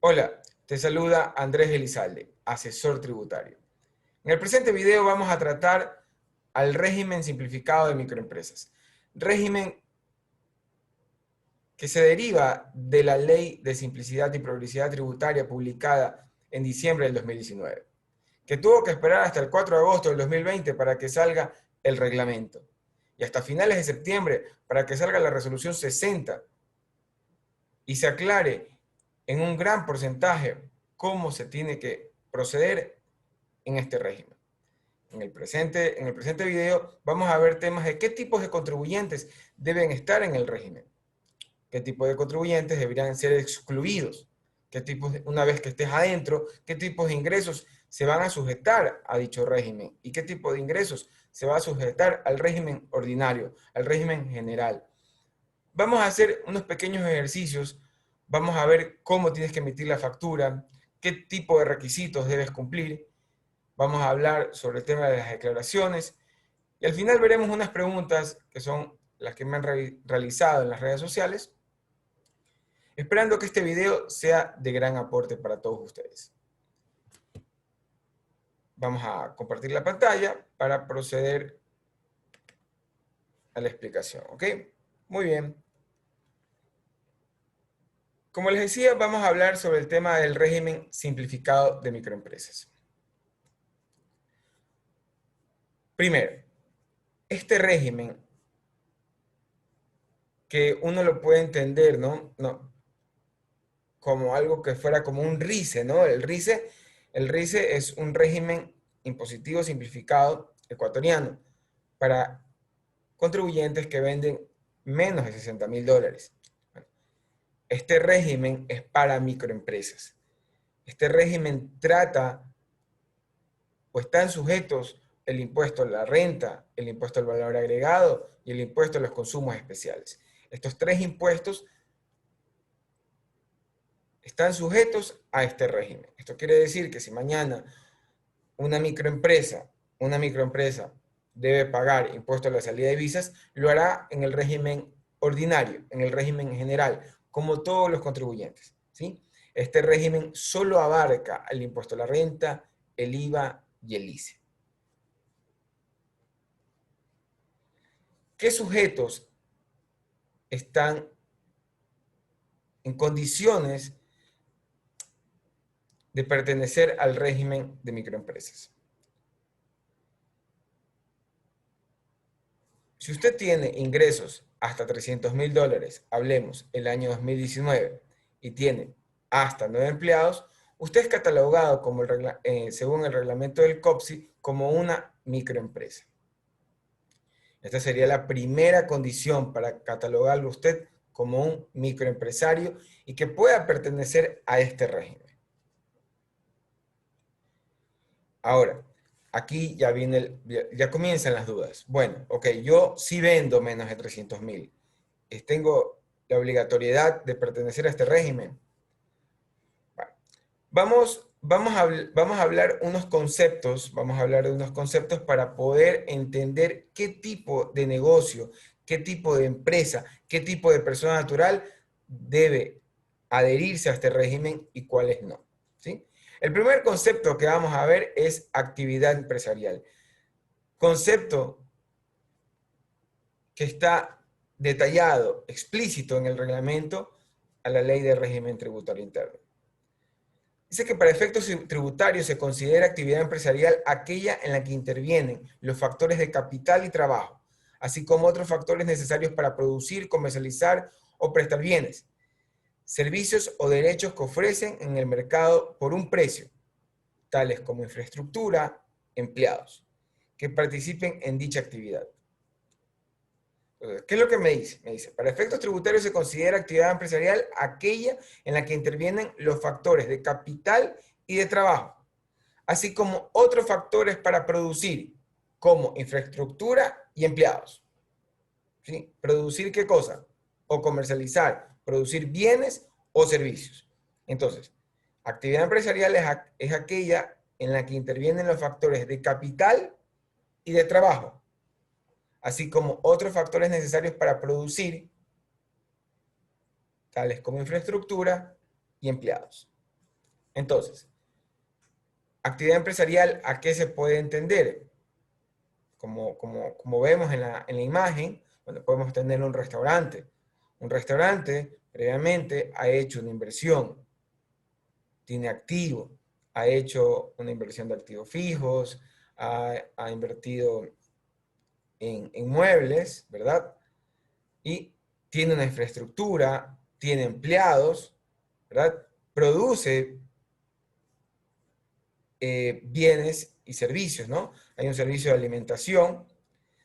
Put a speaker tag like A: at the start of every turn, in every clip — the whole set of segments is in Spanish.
A: Hola, te saluda Andrés Elizalde, asesor tributario. En el presente video vamos a tratar al régimen simplificado de microempresas. Régimen que se deriva de la Ley de Simplicidad y Progresividad Tributaria publicada en diciembre del 2019, que tuvo que esperar hasta el 4 de agosto del 2020 para que salga el reglamento, y hasta finales de septiembre para que salga la resolución 60 y se aclare en un gran porcentaje cómo se tiene que proceder en este régimen. En el presente video vamos a ver temas de qué tipos de contribuyentes deben estar en el régimen, qué tipo de contribuyentes deberían ser excluidos, qué tipos una vez que estés adentro, qué tipos de ingresos se van a sujetar a dicho régimen y qué tipo de ingresos se va a sujetar al régimen ordinario, al régimen general. Vamos a hacer unos pequeños ejercicios, vamos a ver cómo tienes que emitir la factura, qué tipo de requisitos debes cumplir, vamos a hablar sobre el tema de las declaraciones y al final veremos unas preguntas que son las que me han realizado en las redes sociales, esperando que este video sea de gran aporte para todos ustedes. Vamos a compartir la pantalla para proceder a la explicación, ¿ok? Muy bien. Como les decía, vamos a hablar sobre el tema del régimen simplificado de microempresas. Primero, este régimen, que uno lo puede entender, ¿no? Como algo que fuera como un RICE, ¿no? El RICE es un régimen impositivo simplificado ecuatoriano para contribuyentes que venden menos de $60.000. Este régimen es para microempresas. Este régimen trata o están sujetos el impuesto a la renta, el impuesto al valor agregado y el impuesto a los consumos especiales. Estos tres impuestos están sujetos a este régimen. Esto quiere decir que si mañana una microempresa debe pagar impuesto a la salida de divisas, lo hará en el régimen ordinario, en el régimen general, como todos los contribuyentes, ¿sí? Este régimen solo abarca el impuesto a la renta, el IVA y el ICE. ¿Qué sujetos están en condiciones de pertenecer al régimen de microempresas? Si usted tiene ingresos hasta $300.000, hablemos el año 2019, y tiene hasta 9 empleados, usted es catalogado como según el reglamento del COPSI como una microempresa. Esta sería la primera condición para catalogarlo usted como un microempresario y que pueda pertenecer a este régimen. Ahora, aquí ya comienzan las dudas. Bueno, ok, yo sí vendo menos de 300.000. ¿Tengo la obligatoriedad de pertenecer a este régimen? Bueno, vamos a hablar unos conceptos, vamos a hablar de unos conceptos para poder entender qué tipo de negocio, qué tipo de empresa, qué tipo de persona natural debe adherirse a este régimen y cuáles no, ¿sí? El primer concepto que vamos a ver es actividad empresarial. Concepto que está detallado, explícito en el reglamento a la Ley de Régimen Tributario Interno. Dice que para efectos tributarios se considera actividad empresarial aquella en la que intervienen los factores de capital y trabajo, así como otros factores necesarios para producir, comercializar o prestar bienes, servicios o derechos que ofrecen en el mercado por un precio, tales como infraestructura, empleados, que participen en dicha actividad. Entonces, ¿qué es lo que me dice? Me dice, para efectos tributarios se considera actividad empresarial aquella en la que intervienen los factores de capital y de trabajo, así como otros factores para producir, como infraestructura y empleados. ¿Sí? ¿Producir qué cosa? O comercializar, producir bienes o servicios. Entonces, actividad empresarial es aquella en la que intervienen los factores de capital y de trabajo, así como otros factores necesarios para producir, tales como infraestructura y empleados. Entonces, actividad empresarial, ¿a qué se puede entender? Como vemos en la imagen, bueno, podemos tener un restaurante. Un restaurante previamente ha hecho una inversión, tiene activo, ha hecho una inversión de activos fijos, ha invertido en muebles, ¿verdad? Y tiene una infraestructura, tiene empleados, ¿verdad? Produce bienes y servicios, ¿no? Hay un servicio de alimentación.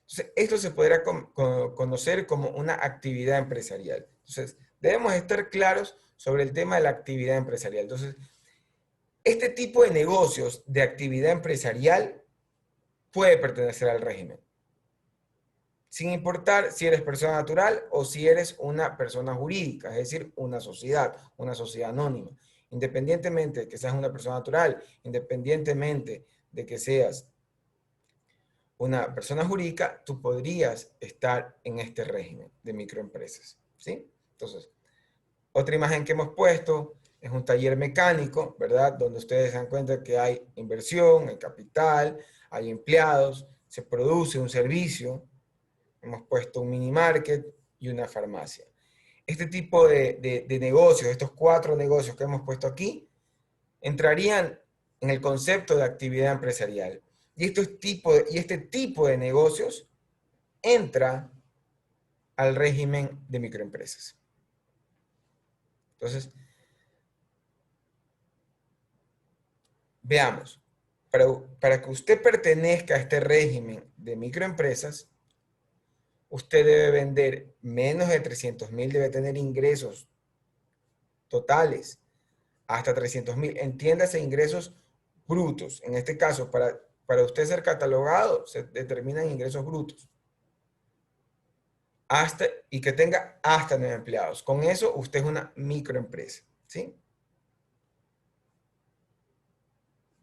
A: Entonces, esto se podrá conocer como una actividad empresarial. Entonces, debemos estar claros sobre el tema de la actividad empresarial. Entonces, este tipo de negocios de actividad empresarial puede pertenecer al régimen, sin importar si eres persona natural o si eres una persona jurídica, es decir, una sociedad anónima. Independientemente de que seas una persona natural, independientemente de que seas una persona jurídica, tú podrías estar en este régimen de microempresas, ¿sí? Entonces, otra imagen que hemos puesto es un taller mecánico, ¿verdad? Donde ustedes se dan cuenta que hay inversión, hay capital, hay empleados, se produce un servicio. Hemos puesto un mini market y una farmacia. Este tipo de negocios, estos 4 negocios que hemos puesto aquí, entrarían en el concepto de actividad empresarial. Y este tipo de negocios entra al régimen de microempresas. Entonces, veamos, para que usted pertenezca a este régimen de microempresas, usted debe vender menos de 300.000, debe tener ingresos totales hasta 300.000. Entiéndase ingresos brutos. En este caso, para usted ser catalogado, se determinan ingresos brutos. Y que tenga hasta 9 empleados. Con eso, usted es una microempresa, ¿sí?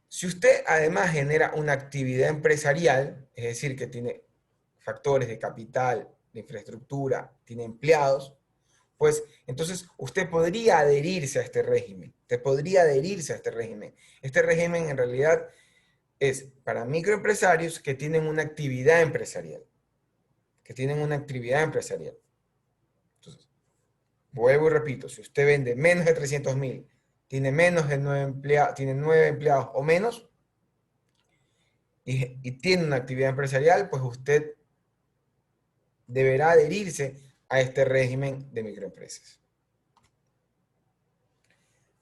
A: Si usted además genera una actividad empresarial, es decir, que tiene factores de capital, de infraestructura, tiene empleados, pues entonces usted podría adherirse a este régimen. Usted podría adherirse a este régimen. Este régimen en realidad es para microempresarios que tienen una actividad empresarial. Que tienen una actividad empresarial. Entonces, vuelvo y repito, si usted vende menos de 300.000, tiene menos de 9 empleados o menos, y tiene una actividad empresarial, pues usted deberá adherirse a este régimen de microempresas.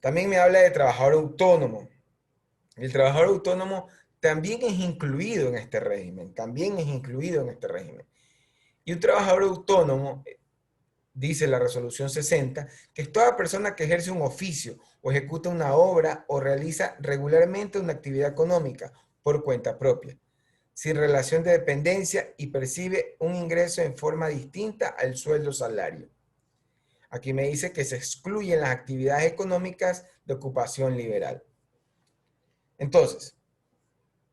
A: También me habla de trabajador autónomo. El trabajador autónomo también es incluido en este régimen, también es incluido en este régimen. Y un trabajador autónomo, dice la resolución 60, que es toda persona que ejerce un oficio o ejecuta una obra o realiza regularmente una actividad económica por cuenta propia, sin relación de dependencia y percibe un ingreso en forma distinta al sueldo salario. Aquí me dice que se excluyen las actividades económicas de ocupación liberal. Entonces,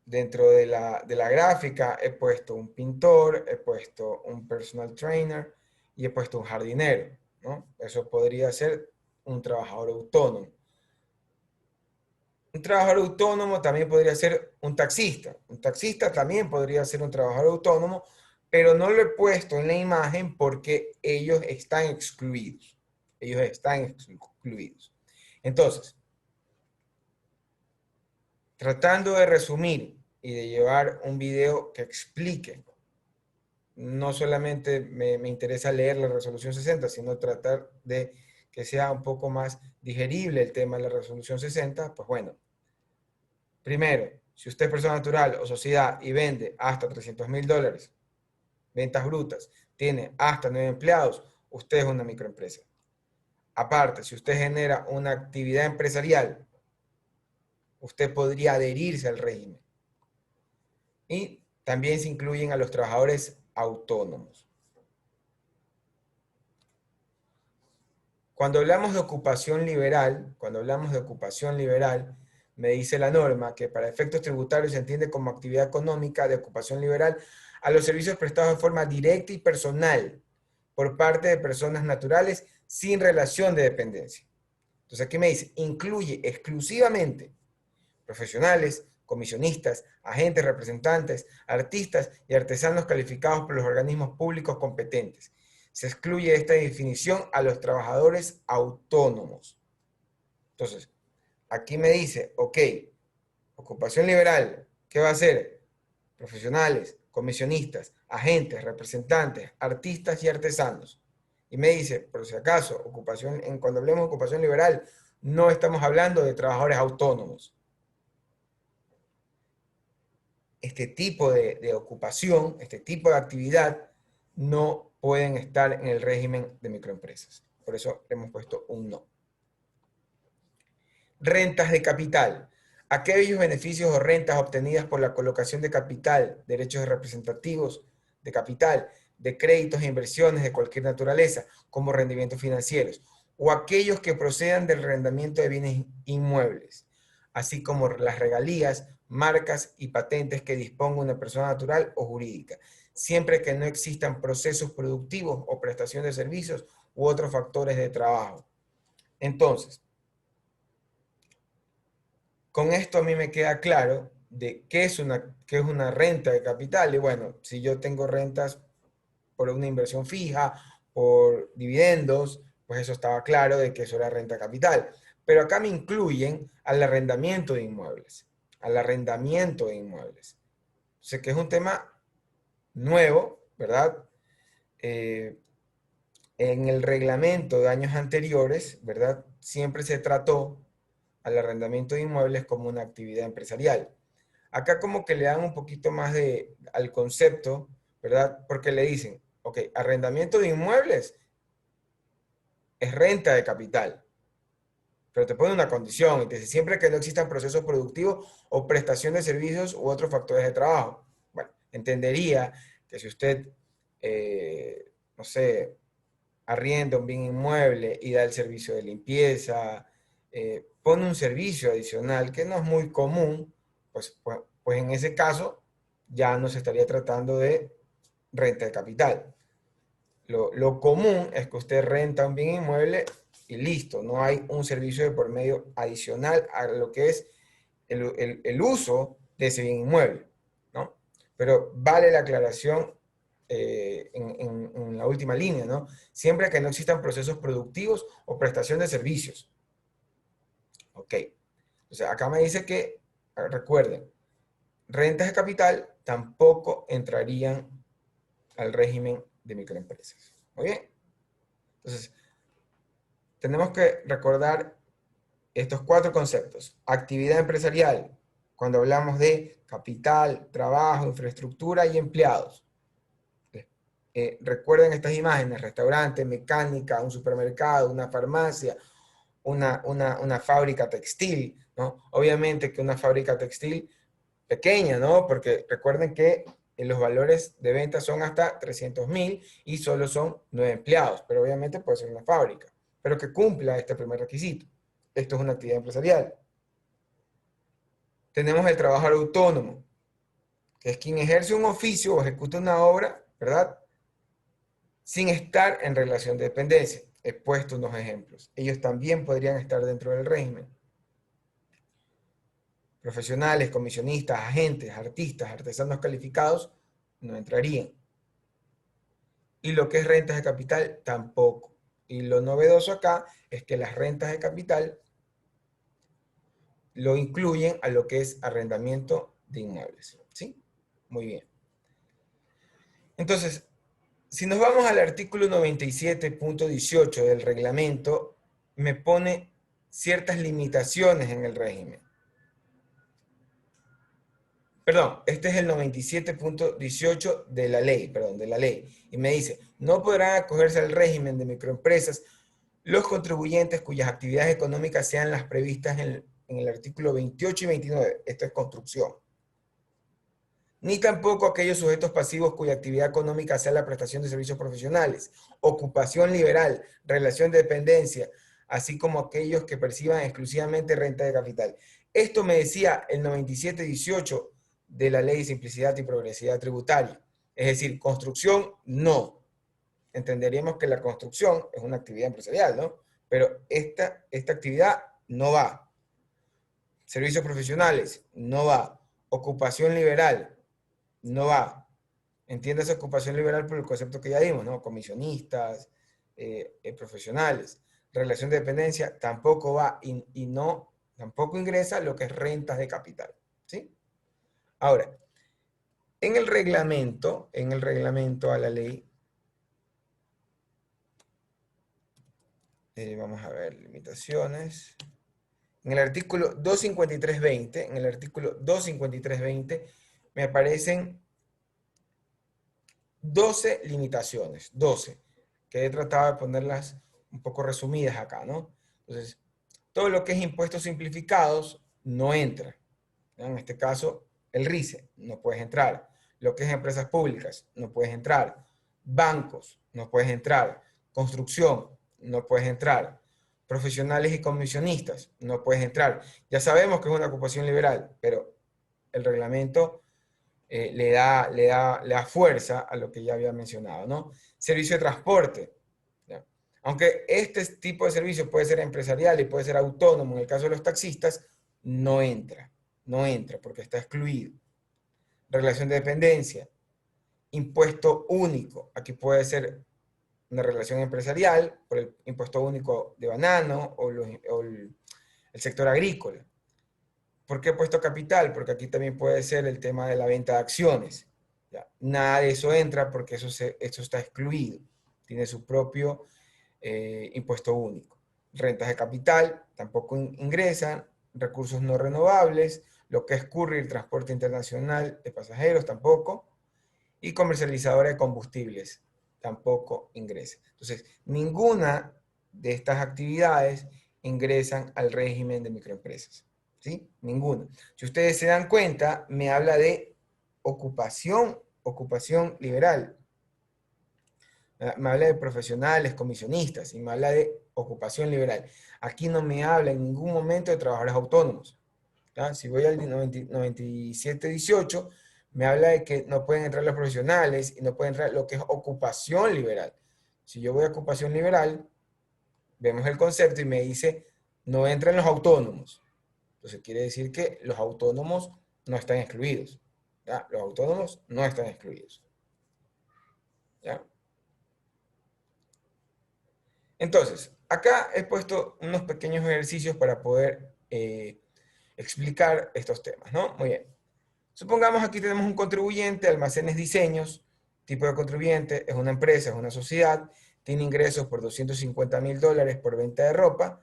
A: dentro de la gráfica he puesto un pintor, he puesto un personal trainer y he puesto un jardinero, ¿no? Eso podría ser un trabajador autónomo. Un trabajador autónomo también podría ser un taxista. Un taxista también podría ser un trabajador autónomo, pero no lo he puesto en la imagen porque ellos están excluidos. Ellos están excluidos. Entonces, tratando de resumir y de llevar un video que explique, no solamente me interesa leer la resolución 60, sino tratar de que sea un poco más digerible el tema de la resolución 60, pues bueno, primero, si usted es persona natural o sociedad y vende hasta $300.000, ventas brutas, tiene hasta 9 empleados, usted es una microempresa. Aparte, si usted genera una actividad empresarial, usted podría adherirse al régimen. Y también se incluyen a los trabajadores autónomos. Cuando hablamos de ocupación liberal, me dice la norma que para efectos tributarios se entiende como actividad económica de ocupación liberal a los servicios prestados de forma directa y personal por parte de personas naturales sin relación de dependencia. Entonces aquí me dice, incluye exclusivamente profesionales, comisionistas, agentes, representantes, artistas y artesanos calificados por los organismos públicos competentes. Se excluye de esta definición a los trabajadores autónomos. Entonces, aquí me dice, ok, ocupación liberal, ¿qué va a hacer? Profesionales, comisionistas, agentes, representantes, artistas y artesanos. Y me dice, por si acaso, cuando hablemos de ocupación liberal, no estamos hablando de trabajadores autónomos. Este tipo de ocupación, este tipo de actividad, no pueden estar en el régimen de microempresas. Por eso le hemos puesto un no. Rentas de capital. Aquellos beneficios o rentas obtenidas por la colocación de capital, derechos representativos de capital, de créditos e inversiones de cualquier naturaleza, como rendimientos financieros, o aquellos que procedan del arrendamiento de bienes inmuebles, así como las regalías, marcas y patentes que disponga una persona natural o jurídica, siempre que no existan procesos productivos o prestación de servicios u otros factores de trabajo. Entonces, con esto a mí me queda claro de qué es una renta de capital. Y bueno, si yo tengo rentas por una inversión fija, por dividendos, pues eso estaba claro de que eso era renta de capital. Pero acá me incluyen al arrendamiento de inmuebles. Al arrendamiento de inmuebles. O sea que es un tema nuevo, ¿verdad? En el reglamento de años anteriores, ¿verdad? Siempre se trató al arrendamiento de inmuebles como una actividad empresarial. Acá como que le dan un poquito más al concepto, ¿verdad? Porque le dicen, ok, arrendamiento de inmuebles es renta de capital, pero te pone una condición y te dice, siempre que no existan procesos productivos o prestación de servicios u otros factores de trabajo. Bueno, entendería que si usted, no sé, arrienda un bien inmueble y da el servicio de limpieza, pone un servicio adicional que no es muy común, pues en ese caso ya no se estaría tratando de renta de capital. Lo común es que usted renta un bien inmueble y listo, no hay un servicio de por medio adicional a lo que es el uso de ese bien inmueble, ¿no? Pero vale la aclaración en la última línea, ¿no? Siempre que no existan procesos productivos o prestación de servicios. Ok. O sea, acá me dice que, recuerden, rentas de capital tampoco entrarían al régimen de microempresas. Muy bien. Entonces, tenemos que recordar estos 4 conceptos. Actividad empresarial, cuando hablamos de capital, trabajo, infraestructura y empleados. Recuerden estas imágenes: restaurante, mecánica, un supermercado, una farmacia, una fábrica textil, ¿no? Obviamente que una fábrica textil pequeña, ¿no? Porque recuerden que los valores de venta son hasta 300.000 y solo son 9 empleados, pero obviamente puede ser una fábrica, pero que cumpla este primer requisito. Esto es una actividad empresarial. Tenemos el trabajador autónomo, que es quien ejerce un oficio o ejecuta una obra, ¿verdad?, sin estar en relación de dependencia. He puesto unos ejemplos. Ellos también podrían estar dentro del régimen. Profesionales, comisionistas, agentes, artistas, artesanos calificados no entrarían. Y lo que es rentas de capital tampoco. Y lo novedoso acá es que las rentas de capital lo incluyen a lo que es arrendamiento de inmuebles. ¿Sí? Muy bien. Entonces, si nos vamos al artículo 97.18 del reglamento, me pone ciertas limitaciones en el régimen. Perdón, este es el 97.18 de la ley. Y me dice, no podrán acogerse al régimen de microempresas los contribuyentes cuyas actividades económicas sean las previstas en el artículo 28 y 29. Esto es construcción. Ni tampoco aquellos sujetos pasivos cuya actividad económica sea la prestación de servicios profesionales, ocupación liberal, relación de dependencia, así como aquellos que perciban exclusivamente renta de capital. Esto me decía el 97.18 de la Ley de Simplicidad y Progresividad Tributaria. Es decir, construcción, no. Entenderíamos que la construcción es una actividad empresarial, ¿no? pero esta actividad no va. Servicios profesionales, no va. Ocupación liberal, no va. Entiéndase ocupación liberal por el concepto que ya dimos, ¿no? Comisionistas, profesionales. Relación de dependencia tampoco va y no, tampoco ingresa lo que es rentas de capital, ¿sí? Ahora, en el reglamento a la ley, vamos a ver, limitaciones. En el artículo 253.20, en el artículo 253.20 me aparecen 12 limitaciones, 12, que he tratado de ponerlas un poco resumidas acá, ¿no? Entonces, todo lo que es impuestos simplificados no entra. ¿No? En este caso, el RICE, no puedes entrar. Lo que es empresas públicas, no puedes entrar. Bancos, no puedes entrar. Construcción, no puedes entrar. Profesionales y comisionistas, no puedes entrar. Ya sabemos que es una ocupación liberal, pero el reglamento le da fuerza a lo que ya había mencionado, ¿no? Servicio de transporte. ¿Ya? Aunque este tipo de servicio puede ser empresarial y puede ser autónomo, en el caso de los taxistas, no entra. No entra porque está excluido. Relación de dependencia. Impuesto único. Aquí puede ser una relación empresarial por el impuesto único de banano o el sector agrícola. ¿Por qué he puesto capital? Porque aquí también puede ser el tema de la venta de acciones. ¿Ya? Nada de eso entra porque eso está excluido. Tiene su propio impuesto único. Rentas de capital tampoco ingresan. Recursos no renovables. Lo que es courier, transporte internacional de pasajeros tampoco. Y comercializadora de combustibles tampoco ingresa. Entonces, ninguna de estas actividades ingresan al régimen de microempresas. ¿Sí? Ninguna. Si ustedes se dan cuenta, me habla de ocupación liberal. Me habla de profesionales, comisionistas, y me habla de ocupación liberal. Aquí no me habla en ningún momento de trabajadores autónomos. ¿Ya? Si voy al 9718, me habla de que no pueden entrar los profesionales y no pueden entrar lo que es ocupación liberal. Si yo voy a ocupación liberal, vemos el concepto y me dice, no entran los autónomos. Entonces quiere decir que los autónomos no están excluidos. ¿Ya? Los autónomos no están excluidos. ¿Ya? Entonces, acá he puesto unos pequeños ejercicios para poder explicar estos temas, ¿no? Muy bien. Supongamos aquí tenemos un contribuyente, almacenes diseños, tipo de contribuyente, es una empresa, es una sociedad, tiene ingresos por $250.000 por venta de ropa.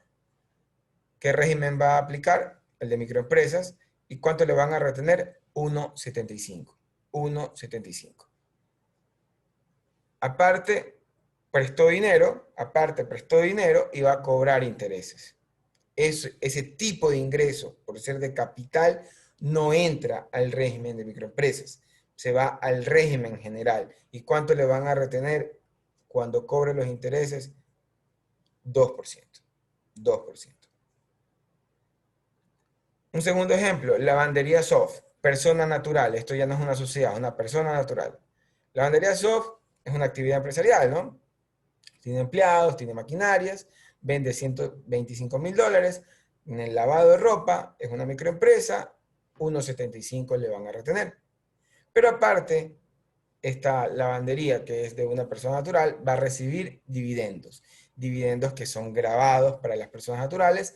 A: ¿Qué régimen va a aplicar? El de microempresas. ¿Y cuánto le van a retener? 1,75. 1,75. Aparte, prestó dinero y va a cobrar intereses. Ese tipo de ingreso, por ser de capital, no entra al régimen de microempresas. Se va al régimen general. ¿Y cuánto le van a retener cuando cobre los intereses? 2%. 2%. Un segundo ejemplo, lavandería soft, persona natural. Esto ya no es una sociedad, es una persona natural. Lavandería soft es una actividad empresarial, ¿no? Tiene empleados, tiene maquinarias, vende $125.000. En el lavado de ropa es una microempresa, 1,75 le van a retener. Pero aparte, esta lavandería, que es de una persona natural, va a recibir dividendos. Dividendos que son grabados para las personas naturales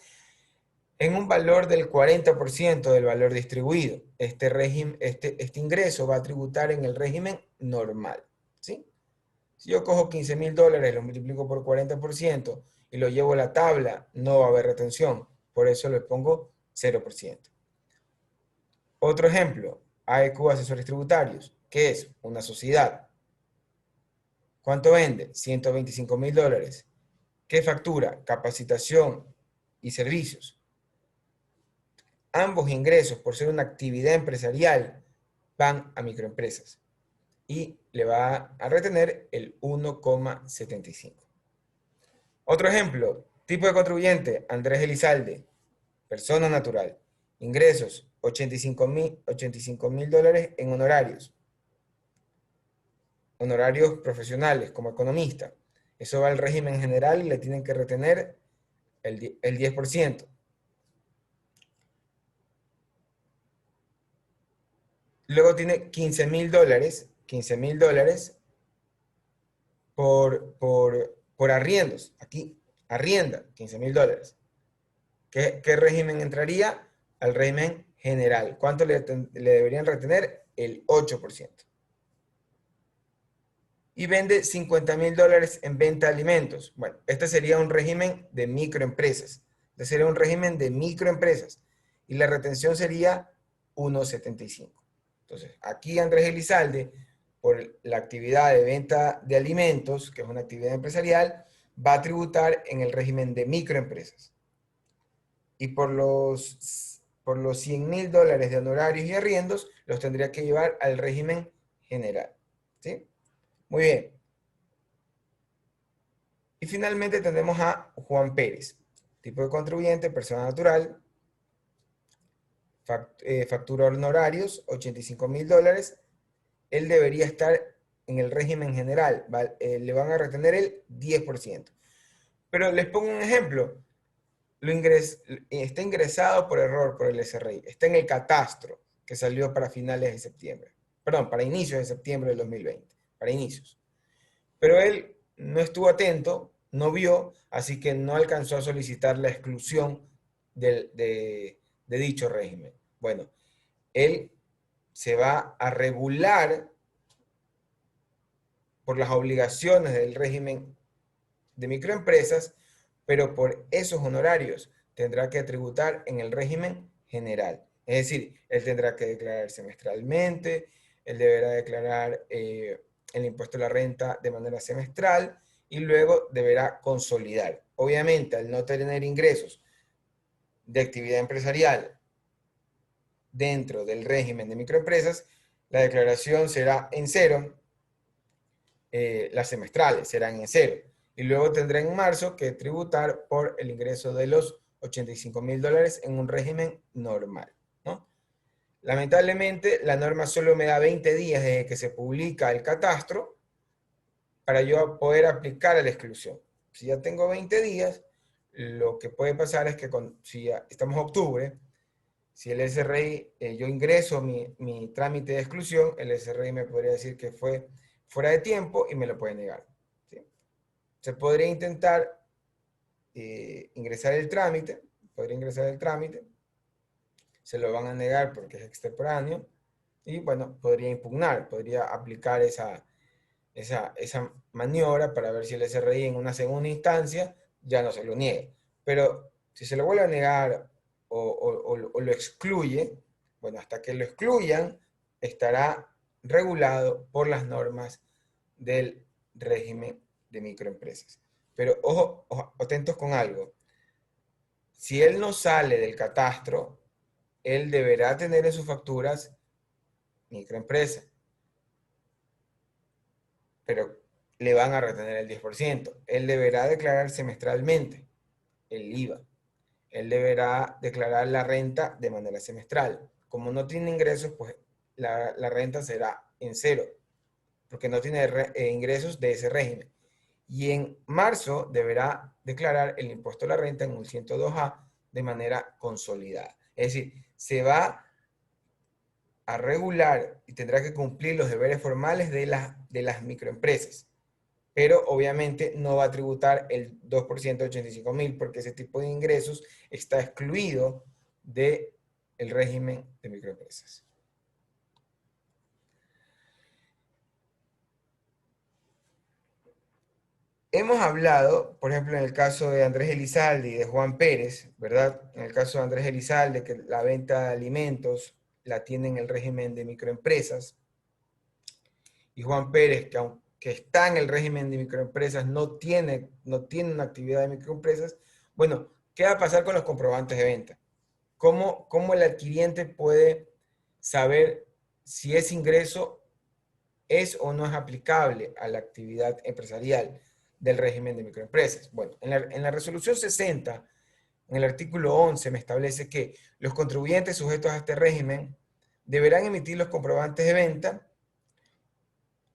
A: en un valor del 40% del valor distribuido. Este ingreso va a tributar en el régimen normal. ¿Sí? Si yo cojo $15.000, lo multiplico por 40% y lo llevo a la tabla, no va a haber retención. Por eso le pongo 0%. Otro ejemplo, AEQ Asesores Tributarios, que es una sociedad. ¿Cuánto vende? $125.000. ¿Qué factura? Capacitación y servicios. Ambos ingresos, por ser una actividad empresarial, van a microempresas y le va a retener el 1,75. Otro ejemplo, tipo de contribuyente, Andrés Elizalde, persona natural. Ingresos, $85.000 en honorarios. Honorarios profesionales como economista. Eso va al régimen general y le tienen que retener el 10%. Luego tiene $15,000, $15,000 por arriendos. Aquí, arrienda, $15,000. ¿Qué régimen entraría? Al régimen general. ¿Cuánto le deberían retener? El 8%. Y vende $50,000 en venta de alimentos. Bueno, este sería un régimen de microempresas. Este sería un régimen de microempresas. Y la retención sería 1,75. Entonces, aquí Andrés Elizalde, por la actividad de venta de alimentos, que es una actividad empresarial, va a tributar en el régimen de microempresas. Y por los $100,000 de honorarios y arriendos, los tendría que llevar al régimen general. ¿Sí? Muy bien. Y finalmente tenemos a Juan Pérez, tipo de contribuyente, persona natural, factura honorarios, $85,000. Él debería estar en el régimen general, le van a retener el 10%. Pero les pongo un ejemplo. Está ingresado por error por el SRI, está en el catastro que salió para finales de septiembre, perdón, para inicios de septiembre del 2020, para inicios. Pero él no estuvo atento, no vio, así que no alcanzó a solicitar la exclusión de dicho régimen. Bueno, él se va a regular por las obligaciones del régimen de microempresas, pero por esos honorarios tendrá que tributar en el régimen general. Es decir, él tendrá que declarar semestralmente, él deberá declarar el impuesto a la renta de manera semestral y luego deberá consolidar. Obviamente, al no tener ingresos de actividad empresarial dentro del régimen de microempresas, la declaración será en cero, las semestrales serán en cero. Y luego tendrá en marzo que tributar por el ingreso de los $85,000 en un régimen normal, ¿no? Lamentablemente, la norma solo me da 20 días desde que se publica el catastro para yo poder aplicar a la exclusión. Si ya tengo 20 días, lo que puede pasar es que si ya estamos en octubre, si el SRI, yo ingreso mi trámite de exclusión, el SRI me podría decir que fue fuera de tiempo y me lo puede negar. ¿Sí? Se podría intentar ingresar el trámite, se lo van a negar porque es extemporáneo, y bueno, podría impugnar, podría aplicar esa maniobra para ver si el SRI en una segunda instancia ya no se lo niega. Pero si se lo vuelve a negar o lo excluye, bueno, hasta que lo excluyan, estará regulado por las normas del régimen de microempresas. Pero ojo, atentos con algo. Si él no sale del catastro, él deberá tener en sus facturas microempresa, pero le van a retener el 10%. Él deberá declarar semestralmente el IVA. Él deberá declarar la renta de manera semestral. Como no tiene ingresos, pues la renta será en cero, porque no tiene ingresos de ese régimen. Y en marzo deberá declarar el impuesto a la renta en un 102A de manera consolidada. Es decir, se va a regular y tendrá que cumplir los deberes formales de las microempresas, pero obviamente no va a tributar el 2% de $85,000 porque ese tipo de ingresos está excluido del régimen de microempresas. Hemos hablado, por ejemplo, en el caso de Andrés Elizalde y de Juan Pérez, ¿verdad? En el caso de Andrés Elizalde, que la venta de alimentos la tiene en el régimen de microempresas, y Juan Pérez, que está en el régimen de microempresas, no tiene una actividad de microempresas. Bueno, ¿qué va a pasar con los comprobantes de venta? ¿Cómo el adquiriente puede saber si ese ingreso es o no es aplicable a la actividad empresarial del régimen de microempresas? Bueno, en la resolución 60, en el artículo 11, me establece que los contribuyentes sujetos a este régimen deberán emitir los comprobantes de venta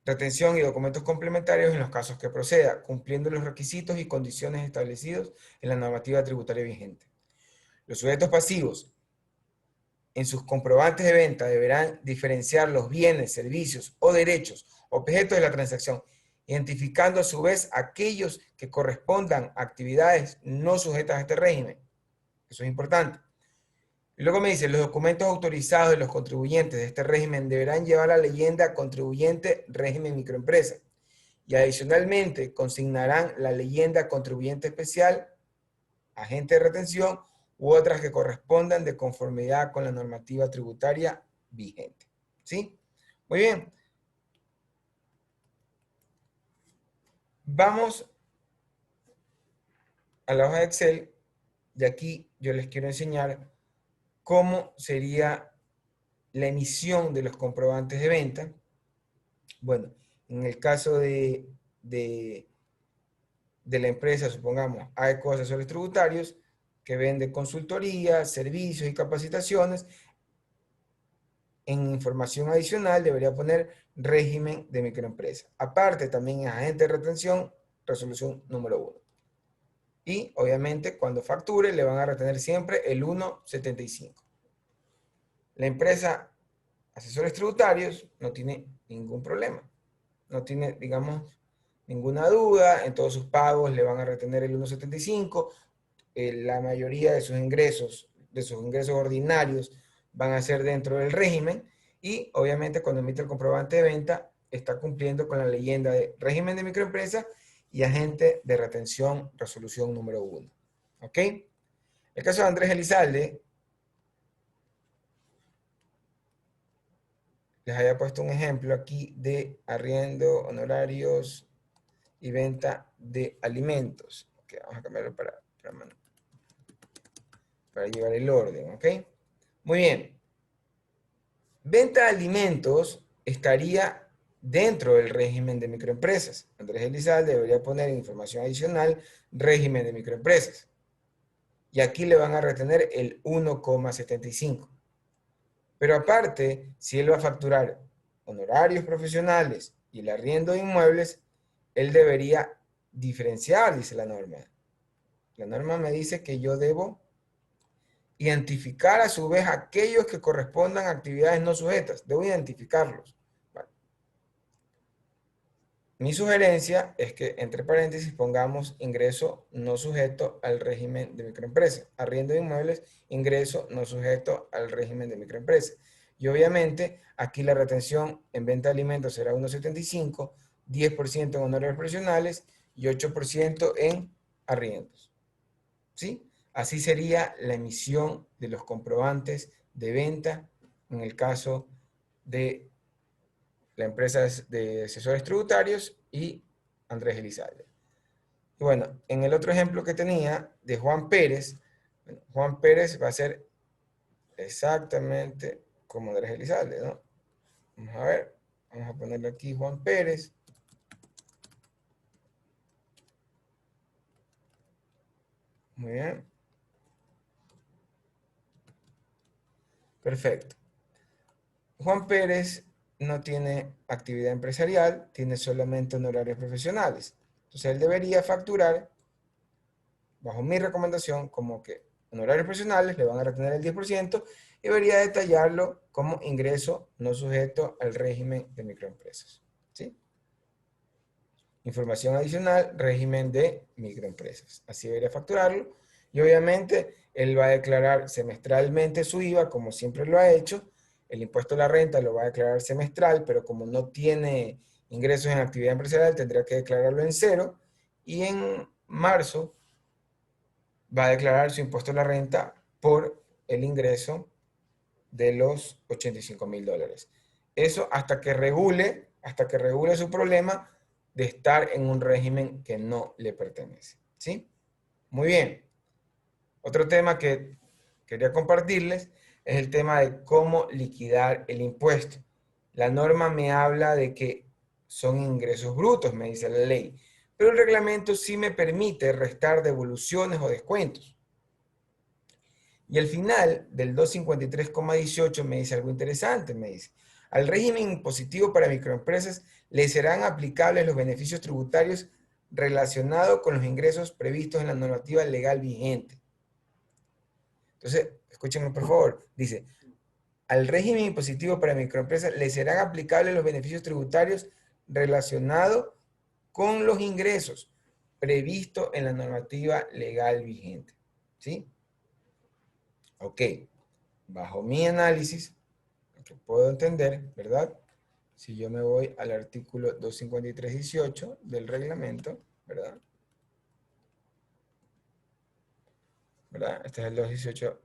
A: retención y documentos complementarios en los casos que proceda, cumpliendo los requisitos y condiciones establecidos en la normativa tributaria vigente. Los sujetos pasivos en sus comprobantes de venta deberán diferenciar los bienes, servicios o derechos objeto de la transacción, identificando a su vez aquellos que correspondan a actividades no sujetas a este régimen. Eso es importante. Y luego me dice, los documentos autorizados de los contribuyentes de este régimen deberán llevar la leyenda contribuyente régimen microempresa. Y adicionalmente consignarán la leyenda contribuyente especial, agente de retención, u otras que correspondan de conformidad con la normativa tributaria vigente. ¿Sí? Muy bien. Vamos a la hoja de Excel y aquí yo les quiero enseñar cómo sería la emisión de los comprobantes de venta. Bueno, en el caso de la empresa, supongamos, AECO Asesores Tributarios, que vende consultoría, servicios y capacitaciones, en información adicional debería poner régimen de microempresa. Aparte, también en agente de retención, resolución número 1. Y, obviamente, cuando facture, le van a retener siempre el 1.75. La empresa Asesores Tributarios no tiene ningún problema. No tiene, digamos, ninguna duda. En todos sus pagos le van a retener el 1.75. La mayoría de sus ingresos ordinarios, van a ser dentro del régimen. Y, obviamente, cuando emite el comprobante de venta, está cumpliendo con la leyenda de régimen de microempresa y agente de retención, resolución número 1. ¿Ok? El caso de Andrés Elizalde, les había puesto un ejemplo aquí de arriendo, honorarios y venta de alimentos. Okay, vamos a cambiarlo para llevar el orden, ¿ok? Muy bien. Venta de alimentos estaría dentro del régimen de microempresas. Andrés Elizalde debería poner información adicional, régimen de microempresas. Y aquí le van a retener el 1.75. Pero aparte, si él va a facturar honorarios profesionales y el arriendo de inmuebles, él debería diferenciar, dice la norma. La norma me dice que yo debo identificar a su vez aquellos que correspondan a actividades no sujetas. Debo identificarlos. Vale. Mi sugerencia es que, entre paréntesis, pongamos ingreso no sujeto al régimen de microempresa. Arriendo de inmuebles, ingreso no sujeto al régimen de microempresa. Y obviamente, aquí la retención en venta de alimentos será 1.75, 10% en honorarios profesionales y 8% en arriendos. ¿Sí? Así sería la emisión de los comprobantes de venta en el caso de la empresa de asesores tributarios y Andrés Elizalde. Y bueno, en el otro ejemplo que tenía de Juan Pérez, bueno, Juan Pérez va a ser exactamente como Andrés Elizalde, ¿no? Vamos a ver, vamos a ponerle aquí Juan Pérez. Muy bien. Perfecto. Juan Pérez no tiene actividad empresarial, tiene solamente honorarios profesionales. Entonces él debería facturar, bajo mi recomendación, como que honorarios profesionales le van a retener el 10% y debería detallarlo como ingreso no sujeto al régimen de microempresas. ¿Sí? Información adicional, régimen de microempresas. Así debería facturarlo. Y obviamente él va a declarar semestralmente su IVA, como siempre lo ha hecho. El impuesto a la renta lo va a declarar semestral, pero como no tiene ingresos en actividad empresarial, tendrá que declararlo en cero. Y en marzo va a declarar su impuesto a la renta por el ingreso de los $85,000. Eso hasta que regule su problema de estar en un régimen que no le pertenece. ¿Sí? Muy bien. Otro tema que quería compartirles es el tema de cómo liquidar el impuesto. La norma me habla de que son ingresos brutos, me dice la ley, pero el reglamento sí me permite restar devoluciones o descuentos. Y al final del 253,18 me dice algo interesante, me dice, Al régimen impositivo para microempresas le serán aplicables los beneficios tributarios relacionados con los ingresos previstos en la normativa legal vigente. Entonces, escúchenme por favor, dice, al régimen impositivo para microempresas le serán aplicables los beneficios tributarios relacionados con los ingresos previstos en la normativa legal vigente. ¿Sí? Ok. Bajo mi análisis, lo que puedo entender, ¿verdad? Si yo me voy al artículo 253.18 del reglamento, ¿verdad? ¿Verdad? Este es el 218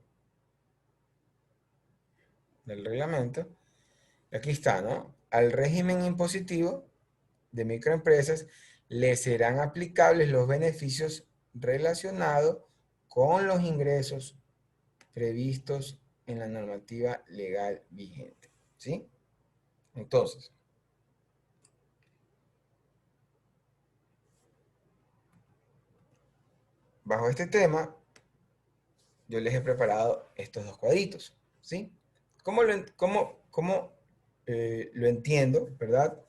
A: del reglamento. Aquí está, ¿no? Al régimen impositivo de microempresas le serán aplicables los beneficios relacionados con los ingresos previstos en la normativa legal vigente. ¿Sí? Entonces, bajo este tema, yo les he preparado estos dos cuadritos. ¿Sí? ¿Cómo lo entiendo, verdad?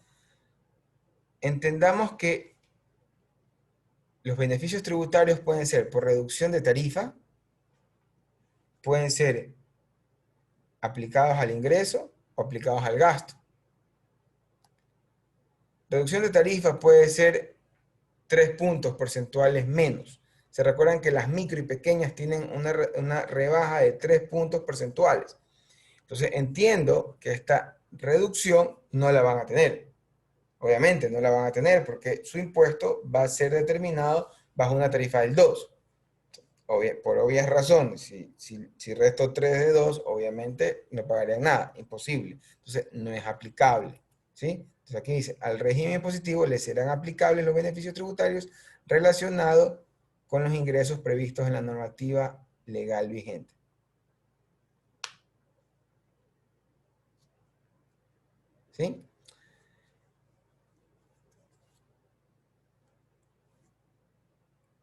A: Entendamos que los beneficios tributarios pueden ser por reducción de tarifa, pueden ser aplicados al ingreso o aplicados al gasto. Reducción de tarifa puede ser 3 puntos porcentuales menos. Se recuerdan que las micro y pequeñas tienen una rebaja de 3 puntos porcentuales. Entonces entiendo que esta reducción no la van a tener. Obviamente no la van a tener porque su impuesto va a ser determinado bajo una tarifa del 2. Por obvias razones, si resto 3 de 2, obviamente no pagarían nada, imposible. Entonces no es aplicable. ¿Sí? Entonces aquí dice, al régimen impositivo le serán aplicables los beneficios tributarios relacionados con los ingresos previstos en la normativa legal vigente. ¿Sí?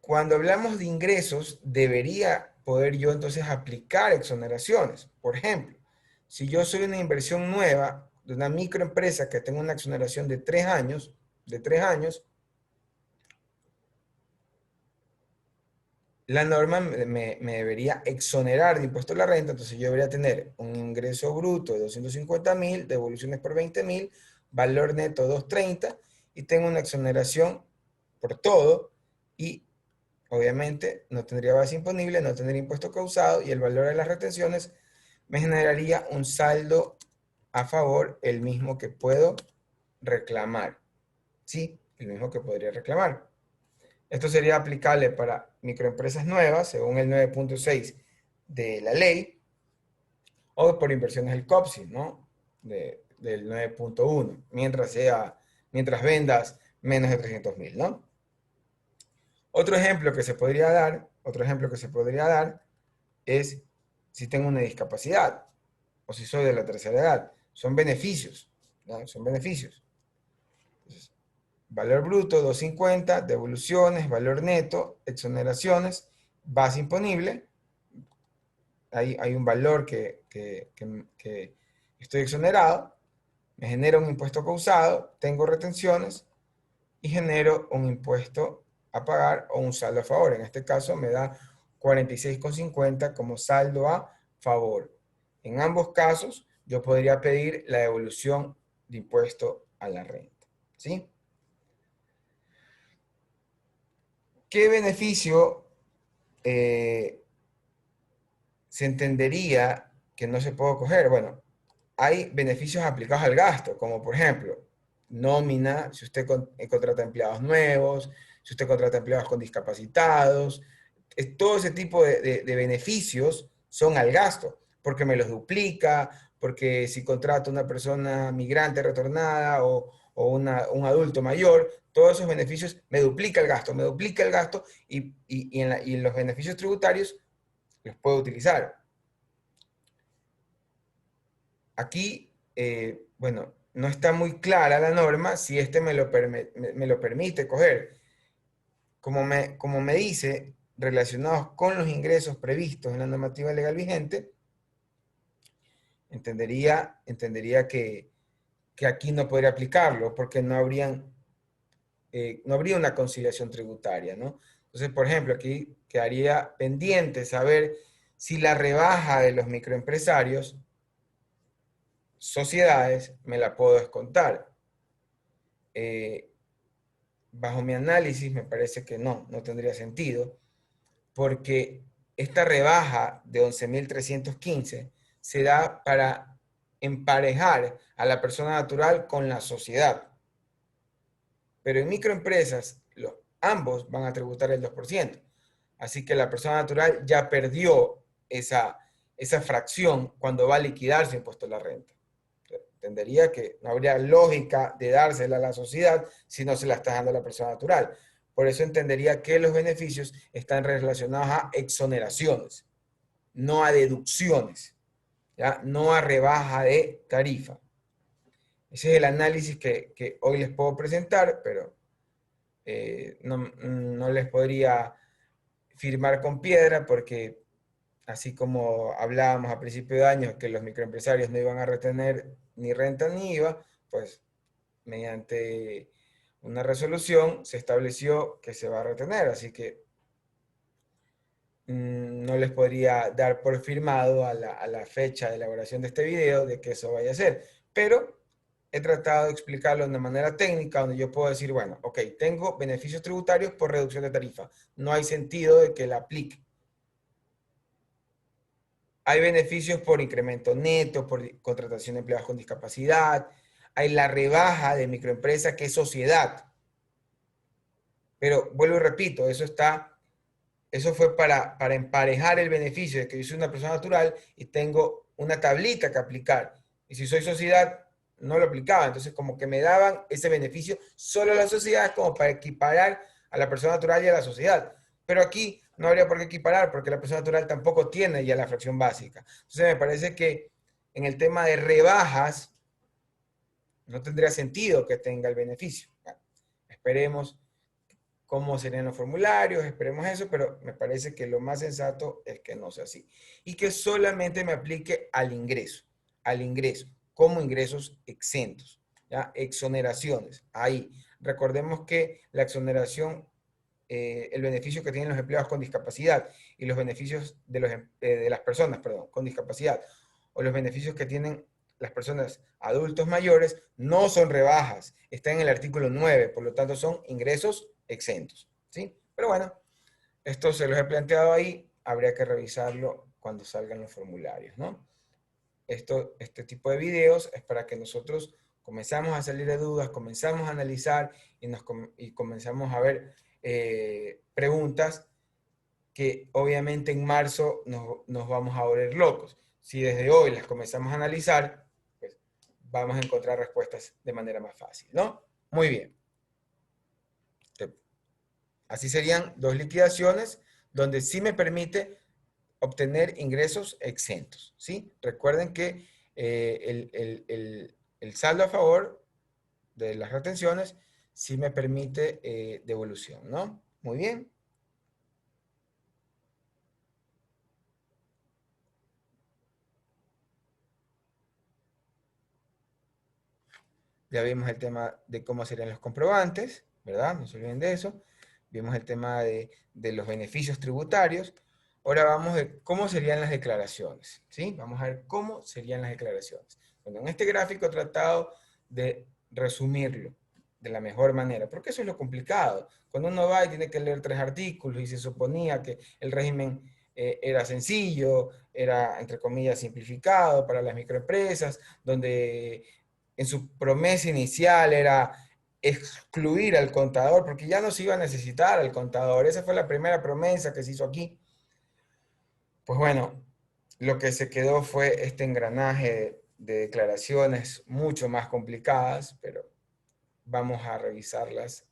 A: Cuando hablamos de ingresos, debería poder yo entonces aplicar exoneraciones. Por ejemplo, si yo soy una inversión nueva de una microempresa que tengo una exoneración de 3 años, la norma me debería exonerar de impuesto a la renta, entonces yo debería tener un ingreso bruto de 250.000, devoluciones por 20.000, valor neto 230, y tengo una exoneración por todo, y obviamente no tendría base imponible, no tendría impuesto causado, y el valor de las retenciones me generaría un saldo a favor, el mismo que puedo reclamar. Sí, el mismo que podría reclamar. Esto sería aplicable para microempresas nuevas, según el 9.6 de la ley, o por inversiones del COPSI, ¿no? Del 9.1, mientras vendas menos de 300.000, ¿no? Otro ejemplo que se podría dar es si tengo una discapacidad o si soy de la tercera edad. Son beneficios, ¿no? Son beneficios. Entonces, valor bruto 250, devoluciones, valor neto, exoneraciones, base imponible. Hay un valor que estoy exonerado, me genera un impuesto causado, tengo retenciones y genero un impuesto a pagar o un saldo a favor. En este caso me da 46,50 como saldo a favor. En ambos casos yo podría pedir la devolución de impuesto a la renta. ¿Sí? ¿Qué beneficio se entendería que no se puede coger? Bueno, hay beneficios aplicados al gasto, como por ejemplo, nómina, si usted contrata empleados nuevos, si usted contrata empleados con discapacitados, todo ese tipo de beneficios son al gasto, porque me los duplica, porque si contrato a una persona migrante retornada o un adulto mayor, todos esos beneficios me duplica el gasto y en los beneficios tributarios los puedo utilizar. Aquí, bueno, no está muy clara la norma si este me lo permite coger. Como me dice, relacionados con los ingresos previstos en la normativa legal vigente, entendería que aquí no podría aplicarlo porque no habría una conciliación tributaria, ¿no? Entonces, por ejemplo, aquí quedaría pendiente saber si la rebaja de los microempresarios, sociedades, me la puedo descontar. Eh, Bajo mi análisis me parece que no tendría sentido, porque esta rebaja de 11.315 se da para emparejar a la persona natural con la sociedad. Pero en microempresas, ambos van a tributar el 2%. Así que la persona natural ya perdió esa fracción cuando va a liquidar su impuesto a la renta. Entendería que no habría lógica de dársela a la sociedad si no se la está dando a la persona natural. Por eso entendería que los beneficios están relacionados a exoneraciones, no a deducciones, ¿ya? No a rebaja de tarifa. Ese es el análisis que hoy les puedo presentar, pero no les podría firmar con piedra porque así como hablábamos a principio de año que los microempresarios no iban a retener ni renta ni IVA, pues mediante una resolución se estableció que se va a retener, así que no les podría dar por firmado a la fecha de elaboración de este video de que eso vaya a ser, pero he tratado de explicarlo de una manera técnica donde yo puedo decir, bueno, ok, tengo beneficios tributarios por reducción de tarifa, no hay sentido de que la aplique. Hay beneficios por incremento neto, por contratación de empleados con discapacidad, hay la rebaja de microempresa que es sociedad. Pero vuelvo y repito, eso fue para emparejar el beneficio de que yo soy una persona natural y tengo una tablita que aplicar. Y si soy sociedad, no lo aplicaba. Entonces, como que me daban ese beneficio solo a la sociedad como para equiparar a la persona natural y a la sociedad. Pero aquí no habría por qué equiparar porque la persona natural tampoco tiene ya la fracción básica. Entonces, me parece que en el tema de rebajas no tendría sentido que tenga el beneficio. Bueno, esperemos cómo serían los formularios, esperemos eso, pero me parece que lo más sensato es que no sea así. Y que solamente me aplique al ingreso, como ingresos exentos, ¿ya? Exoneraciones, ahí. Recordemos que la exoneración, el beneficio que tienen los empleados con discapacidad y los beneficios de las personas, perdón, con discapacidad, o los beneficios que tienen las personas adultos mayores, no son rebajas, está en el artículo 9, por lo tanto son ingresos exentos, ¿sí? Pero bueno, esto se los he planteado ahí, habría que revisarlo cuando salgan los formularios, ¿no? Este tipo de videos es para que nosotros comenzamos a salir de dudas, comenzamos a analizar y comenzamos a ver preguntas que obviamente en marzo nos vamos a volver locos. Si desde hoy las comenzamos a analizar, pues vamos a encontrar respuestas de manera más fácil, ¿no? Muy bien. Así serían dos liquidaciones donde sí me permite obtener ingresos exentos, ¿sí? Recuerden que el saldo a favor de las retenciones sí me permite devolución, ¿no? Muy bien. Ya vimos el tema de cómo serían los comprobantes, ¿verdad? No se olviden de eso. Vimos el tema de los beneficios tributarios. Ahora vamos a ver cómo serían las declaraciones, ¿sí? Vamos a ver cómo serían las declaraciones. Bueno, en este gráfico he tratado de resumirlo de la mejor manera, porque eso es lo complicado. Cuando uno va y tiene que leer 3 artículos y se suponía que el régimen era sencillo, era, entre comillas, simplificado para las microempresas, donde en su promesa inicial era excluir al contador, porque ya no se iba a necesitar al contador. Esa fue la primera promesa que se hizo aquí. Pues bueno, lo que se quedó fue este engranaje de declaraciones mucho más complicadas, pero vamos a revisarlas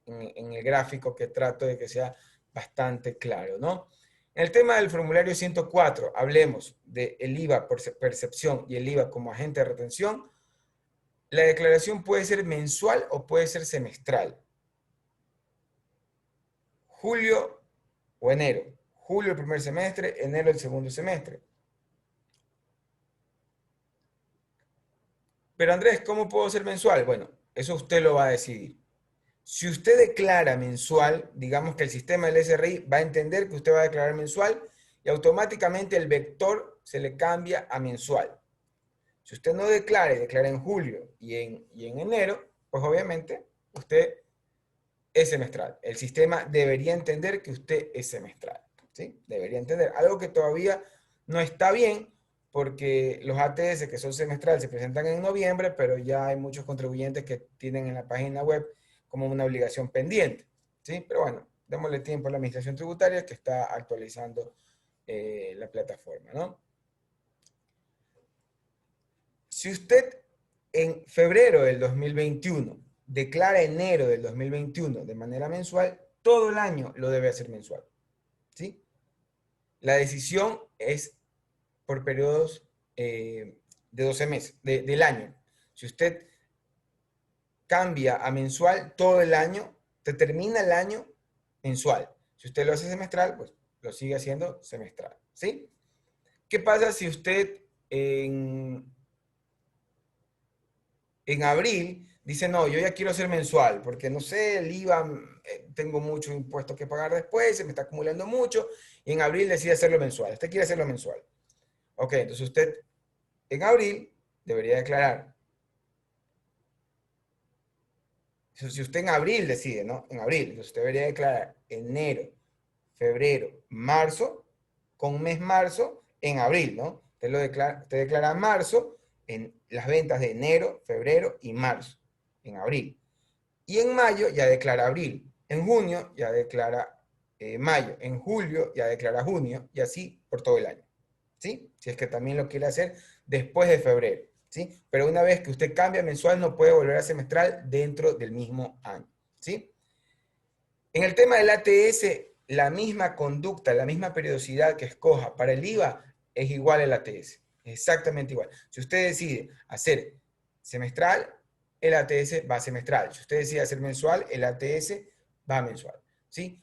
A: en el gráfico que trato de que sea bastante claro, ¿no? En el tema del formulario 104, hablemos del IVA por percepción y el IVA como agente de retención. La declaración puede ser mensual o puede ser semestral. Julio o enero. Julio el primer semestre, enero el segundo semestre. Pero Andrés, ¿cómo puedo ser mensual? Bueno, eso usted lo va a decidir. Si usted declara mensual, digamos que el sistema del SRI va a entender que usted va a declarar mensual y automáticamente el vector se le cambia a mensual. Si usted no declara y declara en julio y en enero, pues obviamente usted es semestral. El sistema debería entender que usted es semestral. ¿Sí? Debería entender. Algo que todavía no está bien porque los ATS que son semestrales se presentan en noviembre, pero ya hay muchos contribuyentes que tienen en la página web como una obligación pendiente. ¿Sí? Pero bueno, démosle tiempo a la administración tributaria que está actualizando la plataforma, ¿no? Si usted en febrero del 2021 declara enero del 2021 de manera mensual, todo el año lo debe hacer mensual. ¿Sí? La decisión es por periodos de 12 meses, del año. Si usted cambia a mensual todo el año, te termina el año mensual. Si usted lo hace semestral, pues lo sigue haciendo semestral. ¿Sí? ¿Qué pasa si usted en abril dice, no, yo ya quiero ser mensual, porque no sé, el IVA, tengo muchos impuestos que pagar después, se me está acumulando mucho, y en abril decide hacerlo mensual. Usted quiere hacerlo mensual. Ok, entonces usted en abril debería declarar. Si usted en abril decide, ¿no? En abril, entonces usted debería declarar enero, febrero, marzo, con mes marzo en abril, ¿no? Usted declara marzo en las ventas de enero, febrero y marzo, en abril. Y en mayo ya declara abril. En junio ya declara mayo. En julio ya declara junio. Y así por todo el año. ¿Sí? Si es que también lo quiere hacer después de febrero. ¿Sí? Pero una vez que usted cambia mensual, no puede volver a semestral dentro del mismo año. ¿Sí? En el tema del ATS, la misma conducta, la misma periodicidad que escoja para el IVA es igual al ATS. Exactamente igual. Si usted decide hacer semestral, el ATS va semestral. Si usted decide hacer mensual, el ATS va mensual. ¿Sí?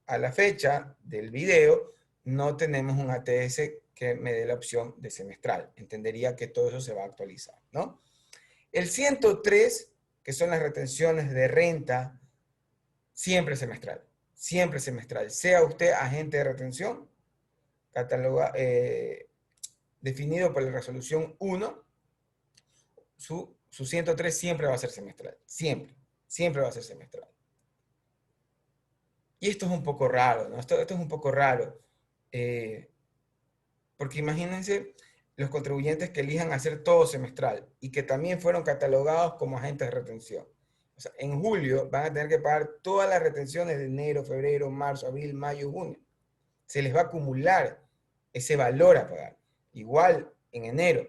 A: A la fecha del video, no tenemos un ATS que me dé la opción de semestral. Entendería que todo eso se va a actualizar, ¿no? El 103, que son las retenciones de renta, siempre semestral. Sea usted agente de retención, definido por la resolución 1, su 103 siempre va a ser semestral. Siempre va a ser semestral. Y esto es un poco raro, ¿no? Esto es un poco raro. Porque imagínense los contribuyentes que elijan hacer todo semestral y que también fueron catalogados como agentes de retención. O sea, en julio van a tener que pagar todas las retenciones de enero, febrero, marzo, abril, mayo, junio. Se les va a acumular ese valor a pagar. Igual en enero.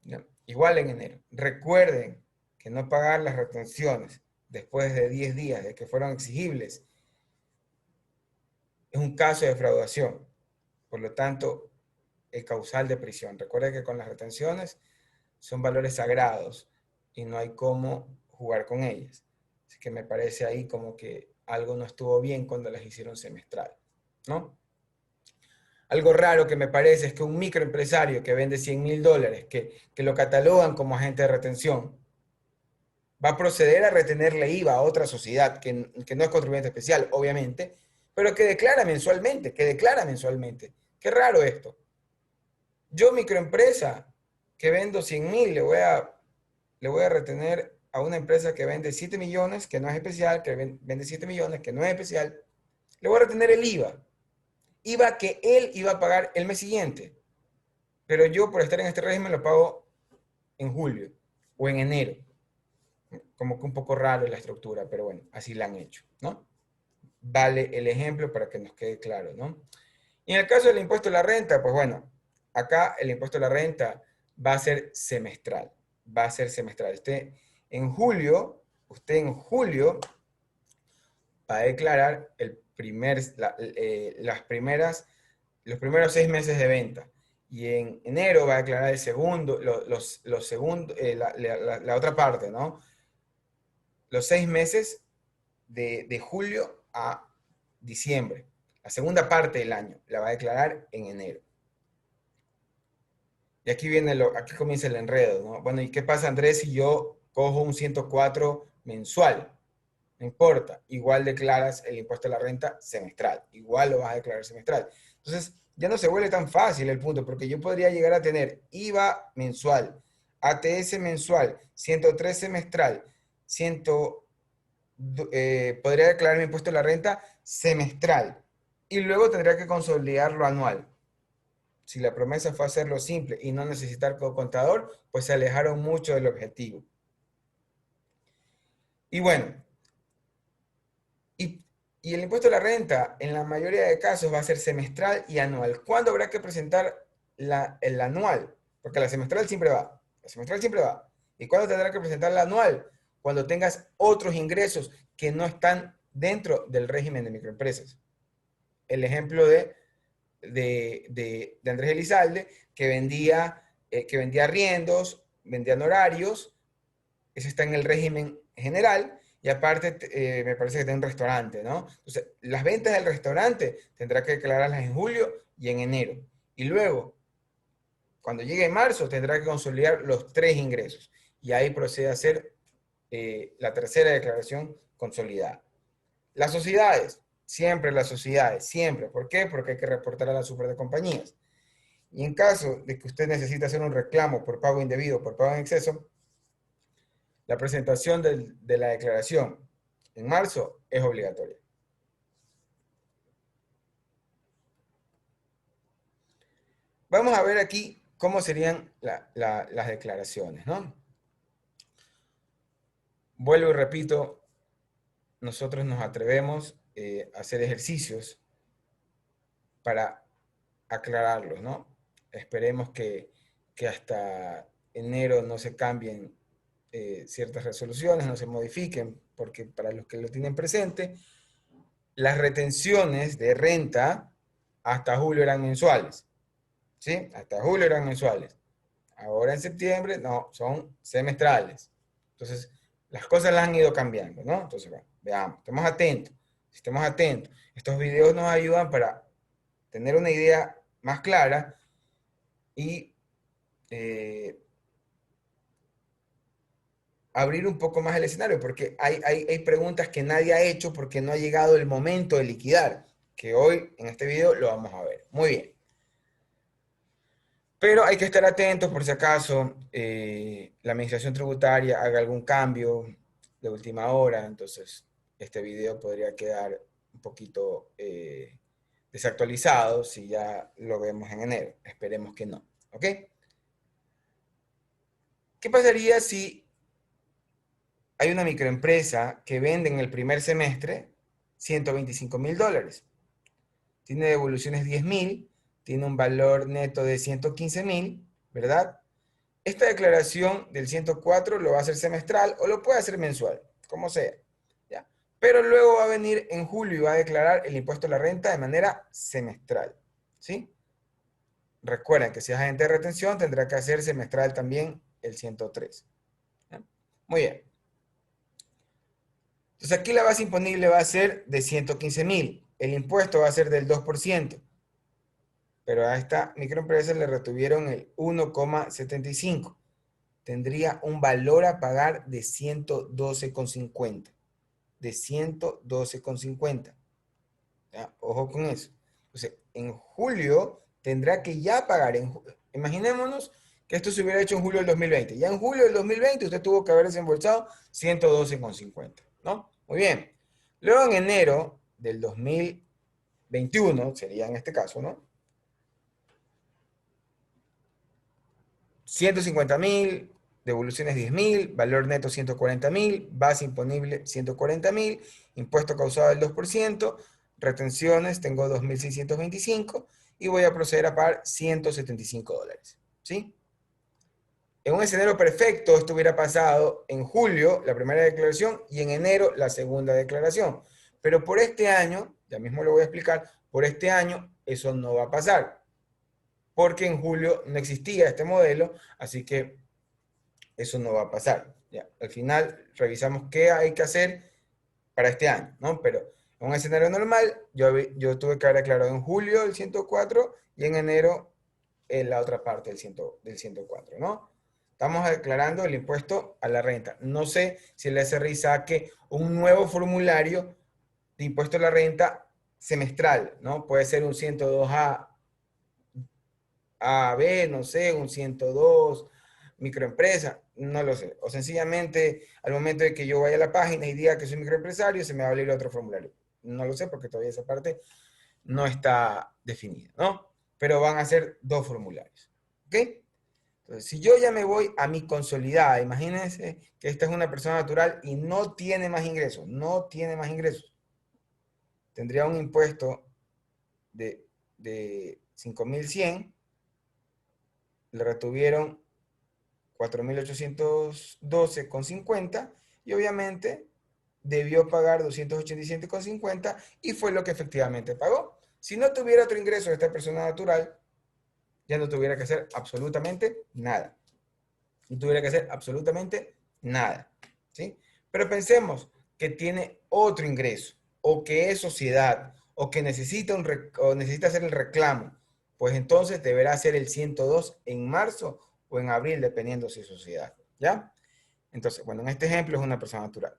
A: ¿No? Igual en enero. Recuerden que no pagar las retenciones después de 10 días de que fueron exigibles es un caso de defraudación. Por lo tanto, el causal de prisión. Recuerden que con las retenciones son valores sagrados y no hay cómo jugar con ellas. Así que me parece ahí como que algo no estuvo bien cuando las hicieron semestral, ¿no? Algo raro que me parece es que un microempresario que vende $100,000, que lo catalogan como agente de retención, va a proceder a retenerle IVA a otra sociedad que no es contribuyente especial, obviamente, pero que declara mensualmente. Qué raro esto. Yo, microempresa, que vendo 100,000, le voy a retener a una empresa que vende 7 millones, que no es especial, que vende 7 millones, que no es especial, le voy a retener el IVA. IVA que él iba a pagar el mes siguiente. Pero yo, por estar en este régimen, lo pago en julio o en enero. Como que un poco raro la estructura, pero bueno, así la han hecho, ¿no? Vale el ejemplo para que nos quede claro, ¿no? Y en el caso del impuesto a la renta, pues bueno, acá el impuesto a la renta va a ser semestral. Va a ser semestral. Usted en julio va a declarar los primeros 6 meses de venta. Y en enero va a declarar el segundo, la otra parte, ¿no? Los 6 meses de julio a diciembre. La segunda parte del año la va a declarar en enero. Y aquí aquí comienza el enredo, ¿no? Bueno, ¿y qué pasa, Andrés, si yo cojo un 104 mensual? No importa, igual declaras el impuesto a la renta semestral, igual lo vas a declarar semestral. Entonces, ya no se vuelve tan fácil el punto, porque yo podría llegar a tener IVA mensual, ATS mensual, 103 semestral, 100, podría declarar mi impuesto a la renta semestral y luego tendría que consolidarlo anual. Si la promesa fue hacerlo simple y no necesitar contador, pues se alejaron mucho del objetivo. Y bueno, y el impuesto a la renta, en la mayoría de casos, va a ser semestral y anual. ¿Cuándo habrá que presentar el anual? Porque la semestral siempre va. La semestral siempre va. ¿Y cuándo tendrá que presentar la anual? Cuando tengas otros ingresos que no están dentro del régimen de microempresas. El ejemplo de Andrés Elizalde, que vendía arriendos, vendía honorarios, eso está en el régimen general, y aparte me parece que tiene un restaurante, ¿no? Entonces, las ventas del restaurante tendrá que declararlas en julio y en enero. Y luego, cuando llegue marzo, tendrá que consolidar los tres ingresos. Y ahí procede a hacer la tercera declaración consolidada. Las sociedades, siempre las sociedades, siempre. ¿Por qué? Porque hay que reportar a la super de compañías. Y en caso de que usted necesite hacer un reclamo por pago indebido, por pago en exceso, la presentación de la declaración en marzo es obligatoria. Vamos a ver aquí cómo serían las declaraciones, ¿no? Vuelvo y repito, nosotros nos atrevemos a hacer ejercicios para aclararlos, ¿no? Esperemos que hasta enero no se cambien ciertas resoluciones, no se modifiquen, porque para los que lo tienen presente, las retenciones de renta hasta julio eran mensuales, ¿sí? Hasta julio eran mensuales. Ahora en septiembre, no, son semestrales. Entonces, las cosas las han ido cambiando, ¿no? Entonces, bueno, veamos, estemos atentos, estemos atentos. Estos videos nos ayudan para tener una idea más clara y abrir un poco más el escenario, porque hay preguntas que nadie ha hecho porque no ha llegado el momento de liquidar, que hoy en este video lo vamos a ver. Muy bien. Pero hay que estar atentos por si acaso la administración tributaria haga algún cambio de última hora, entonces este video podría quedar un poquito desactualizado si ya lo vemos en enero. Esperemos que no. ¿Ok? ¿Qué pasaría si hay una microempresa que vende en el primer semestre $125,000? Tiene devoluciones 10,000, tiene un valor neto de 115,000, ¿verdad? Esta declaración del 104 lo va a hacer semestral o lo puede hacer mensual, como sea. ¿Ya? Pero luego va a venir en julio y va a declarar el impuesto a la renta de manera semestral. ¿Sí? Recuerden que si es agente de retención tendrá que hacer semestral también el 103. ¿Ya? Muy bien. Entonces aquí la base imponible va a ser de 115,000. El impuesto va a ser del 2%. Pero a esta microempresa le retuvieron el 1,75. Tendría un valor a pagar de 112,50. De 112,50. Ojo con eso. Entonces, en julio tendrá que ya pagar. Imaginémonos que esto se hubiera hecho en julio del 2020. Ya en julio del 2020 usted tuvo que haber desembolsado 112,50. ¿No? Muy bien. Luego en enero del 2021, sería en este caso, ¿no? 150,000, devoluciones 10,000, valor neto 140,000, base imponible 140,000, impuesto causado del 2%, retenciones tengo 2,625 y voy a proceder a pagar $175. ¿Sí? En un escenario perfecto, esto hubiera pasado en julio, la primera declaración, y en enero, la segunda declaración. Pero por este año, ya mismo lo voy a explicar, por este año eso no va a pasar, porque en julio no existía este modelo, así que eso no va a pasar. Ya, al final revisamos qué hay que hacer para este año, ¿no? Pero en un escenario normal, yo tuve que haber aclarado en julio el 104 y en enero en la otra parte del 104, ¿no? Estamos declarando el impuesto a la renta. No sé si el SRI saque un nuevo formulario de impuesto a la renta semestral, ¿no? Puede ser un 102A, A, B, no sé, un 102 microempresa, no lo sé. O sencillamente, al momento de que yo vaya a la página y diga que soy microempresario, se me va a abrir otro formulario. No lo sé porque todavía esa parte no está definida, ¿no? Pero van a ser dos formularios, ¿ok? Entonces, si yo ya me voy a mi consolidada, imagínense que esta es una persona natural y no tiene más ingresos, no tiene más ingresos. Tendría un impuesto de 5.100, le retuvieron 4.812,50 y obviamente debió pagar 287,50 y fue lo que efectivamente pagó. Si no tuviera otro ingreso de esta persona natural, ya no tuviera que hacer absolutamente nada. No tuviera que hacer absolutamente nada. ¿Sí? Pero pensemos que tiene otro ingreso, o que es sociedad, o que necesita, o necesita hacer el reclamo. Pues entonces deberá hacer el 102 en marzo o en abril, dependiendo si es sociedad. ¿Ya? Entonces, bueno, en este ejemplo es una persona natural.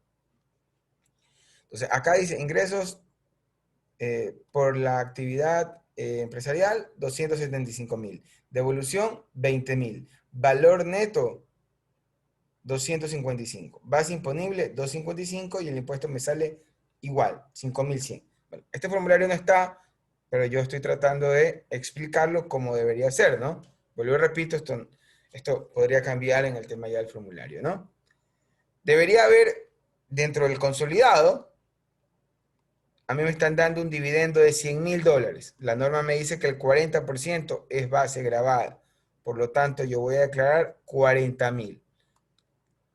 A: Entonces, acá dice ingresos por la actividad empresarial, 275.000. Devolución, 20.000. Valor neto, 255. Base imponible, 255 y el impuesto me sale igual, 5.100. Bueno, este formulario no está, pero yo estoy tratando de explicarlo como debería ser, ¿no? Vuelvo y repito, esto podría cambiar en el tema ya del formulario, ¿no? Debería haber dentro del consolidado, a mí me están dando un dividendo de $100.000. La norma me dice que el 40% es base grabada. Por lo tanto, yo voy a declarar 40.000.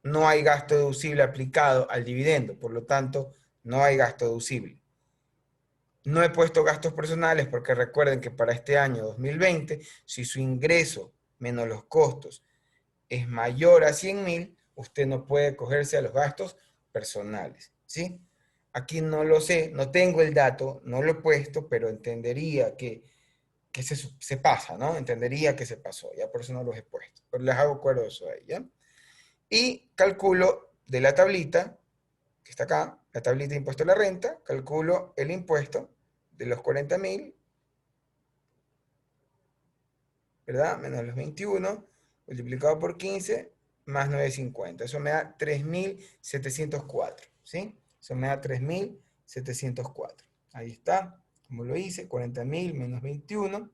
A: No hay gasto deducible aplicado al dividendo, por lo tanto, no hay gasto deducible. No he puesto gastos personales porque recuerden que para este año 2020, si su ingreso menos los costos es mayor a 100.000, usted no puede cogerse a los gastos personales, ¿sí? Aquí no lo sé, no tengo el dato, no lo he puesto, pero entendería que se pasa, ¿no? Entendería que se pasó, ya por eso no los he puesto, pero les hago acuerdo de eso ahí, ¿ya? Y calculo de la tablita, que está acá, la tablita de impuesto a la renta, calculo el impuesto de los 40.000, ¿verdad? Menos los 21, multiplicado por 15, más 950. Eso me da 3.704, ¿sí? Eso me da 3.704. Ahí está, como lo hice, 40.000 menos 21,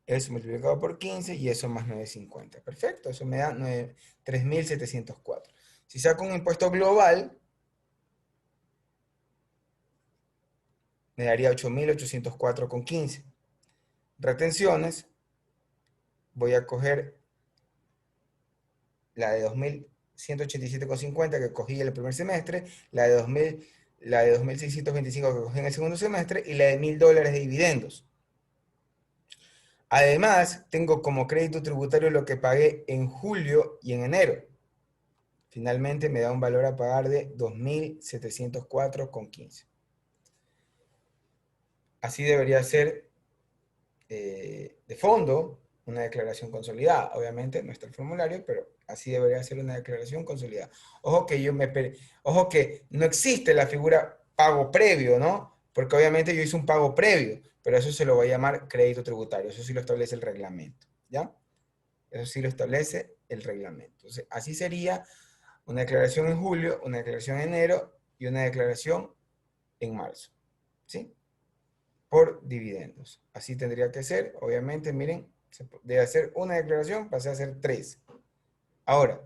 A: eso multiplicado por 15 y eso más 950. Perfecto, eso me da 3.704. Si saco un impuesto global, me daría 8.804,15. Retenciones, voy a coger la de 2.187,50 que cogí en el primer semestre, la de 2.625 que cogí en el segundo semestre y la de $1.000 de dividendos. Además, tengo como crédito tributario lo que pagué en julio y en enero. Finalmente me da un valor a pagar de 2.704,15. Así debería ser de fondo una declaración consolidada. Obviamente no está el formulario, pero así debería ser una declaración consolidada. Ojo que ojo que no existe la figura pago previo, ¿no? Porque obviamente yo hice un pago previo, pero eso se lo va a llamar crédito tributario. Eso sí lo establece el reglamento, ¿ya? Eso sí lo establece el reglamento. Entonces, así sería una declaración en julio, una declaración en enero y una declaración en marzo, ¿sí? Por dividendos. Así tendría que ser. Obviamente, miren, de hacer una declaración pasé a hacer tres. Ahora,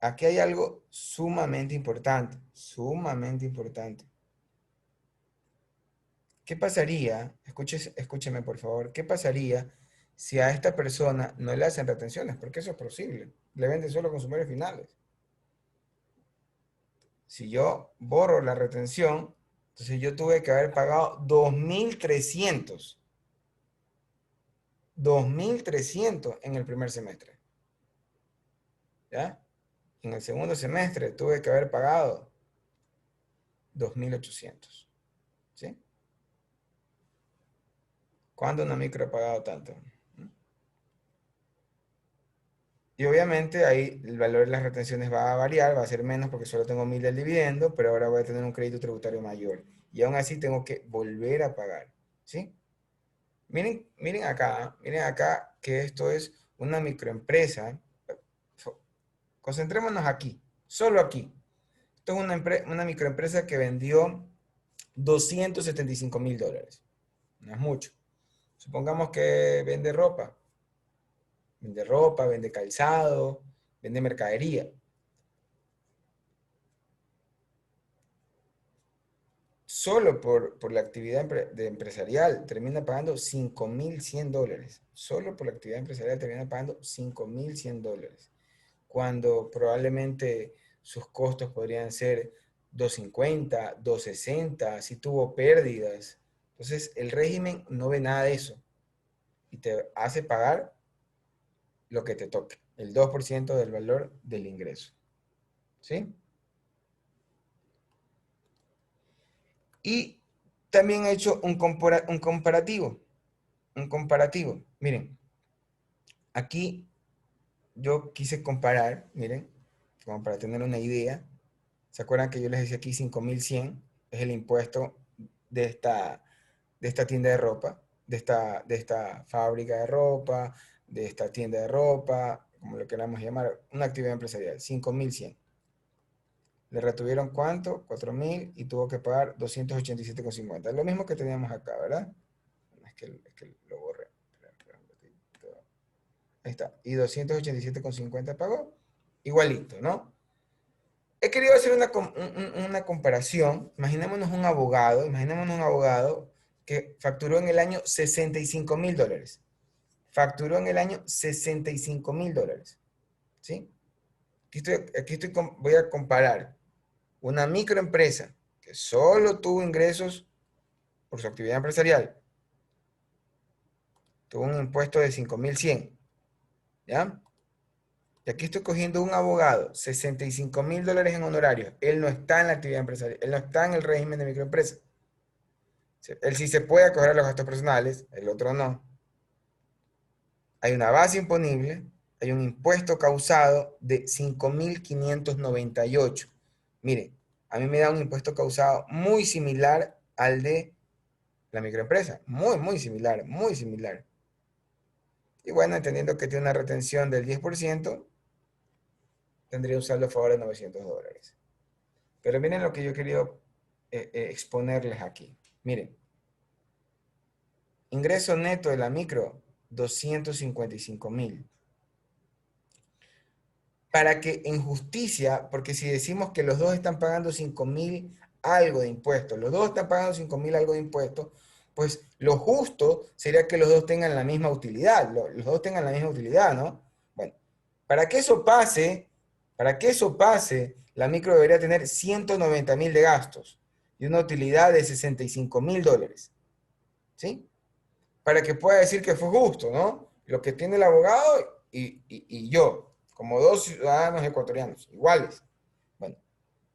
A: aquí hay algo sumamente importante, sumamente importante. ¿Qué pasaría? Escúcheme por favor, ¿qué pasaría si a esta persona no le hacen retenciones? Porque eso es posible. Le venden solo consumidores finales. Si yo borro la retención, entonces yo tuve que haber pagado 2.300. 2.300 en el primer semestre. ¿Ya? En el segundo semestre tuve que haber pagado 2.800. ¿Sí? ¿Cuándo una micro ha pagado tanto? Y obviamente ahí el valor de las retenciones va a variar, va a ser menos porque solo tengo 1000 del dividendo, pero ahora voy a tener un crédito tributario mayor. Y aún así tengo que volver a pagar. ¿Sí? Miren acá que esto es una microempresa. Concentrémonos aquí, solo aquí. Esto es una microempresa que vendió $275,000. No es mucho. Supongamos que vende ropa, vende calzado, vende mercadería. Solo por la actividad empresarial termina pagando $5,100. Solo por la actividad empresarial termina pagando $5,100. Cuando probablemente sus costos podrían ser 250, 260, si tuvo pérdidas. Entonces, el régimen no ve nada de eso y te hace pagar lo que te toque, el 2% del valor del ingreso. ¿Sí? Y también he hecho un comparativo. Un comparativo. Miren, aquí yo quise comparar, miren, como para tener una idea. ¿Se acuerdan que yo les decía aquí 5,100? Es el impuesto de esta tienda de ropa, de esta fábrica de ropa, de esta tienda de ropa, como lo queramos llamar, una actividad empresarial, 5,100. ¿Le retuvieron cuánto? 4,000 y tuvo que pagar 287,50. Lo mismo que teníamos acá, ¿verdad? Es que lo borré. Ahí está. Y 287,50 pagó. Igualito, ¿no? He querido hacer una comparación. Imaginémonos un abogado que facturó en el año $65,000. Facturó en el año $65,000. ¿Sí? Voy a comparar una microempresa que solo tuvo ingresos por su actividad empresarial. Tuvo un impuesto de 5,100. ¿Ya? Y aquí estoy cogiendo un abogado, $65,000 en honorarios. Él no está en la actividad empresarial, él no está en el régimen de microempresa. Él sí se puede acoger a los gastos personales, el otro no. Hay una base imponible, hay un impuesto causado de 5,598. Miren, a mí me da un impuesto causado muy similar al de la microempresa. Muy, muy similar, muy similar. Y bueno, entendiendo que tiene una retención del 10%, tendría un saldo a favor de $900. Pero miren lo que yo he querido exponerles aquí. Miren, ingreso neto de la micro, 255,000. Para que en justicia, porque si decimos que los dos están pagando 5,000 algo de impuestos, los dos están pagando 5,000 algo de impuestos, pues lo justo sería que los dos tengan la misma utilidad, los dos tengan la misma utilidad, ¿no? Bueno, para que eso pase, la micro debería tener 190,000 de gastos y una utilidad de $65,000, ¿sí? Para que pueda decir que fue justo, ¿no? Lo que tiene el abogado y yo, como dos ciudadanos ecuatorianos, iguales. Bueno,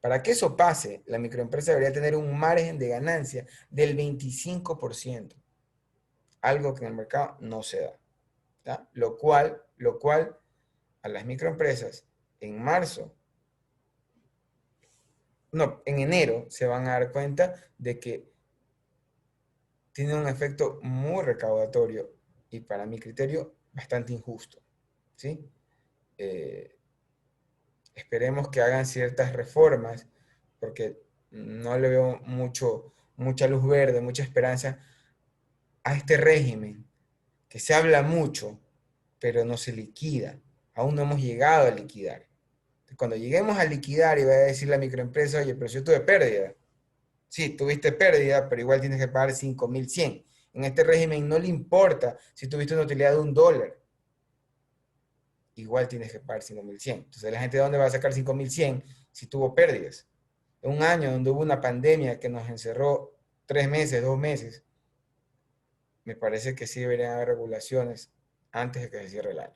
A: para que eso pase, la microempresa debería tener un margen de ganancia del 25%, algo que en el mercado no se da. ¿Tá? Lo cual a las microempresas en marzo, no, en enero se van a dar cuenta de que tiene un efecto muy recaudatorio y para mi criterio bastante injusto. ¿Sí? Eh, Esperemos que hagan ciertas reformas, porque no le veo mucha luz verde, mucha esperanza a este régimen, que se habla mucho, pero no se liquida. Aún no hemos llegado a liquidar. Cuando lleguemos a liquidar y va a decir la microempresa, oye, pero si yo tuve pérdida. Sí, tuviste pérdida, pero igual tienes que pagar 5,100. En este régimen no le importa si tuviste una utilidad de $1. Igual tienes que pagar 5,100. Entonces, ¿la gente de dónde va a sacar 5,100 si tuvo pérdidas? En un año donde hubo una pandemia que nos encerró 3 meses, 2 meses, me parece que sí deberían haber regulaciones antes de que se cierre el año.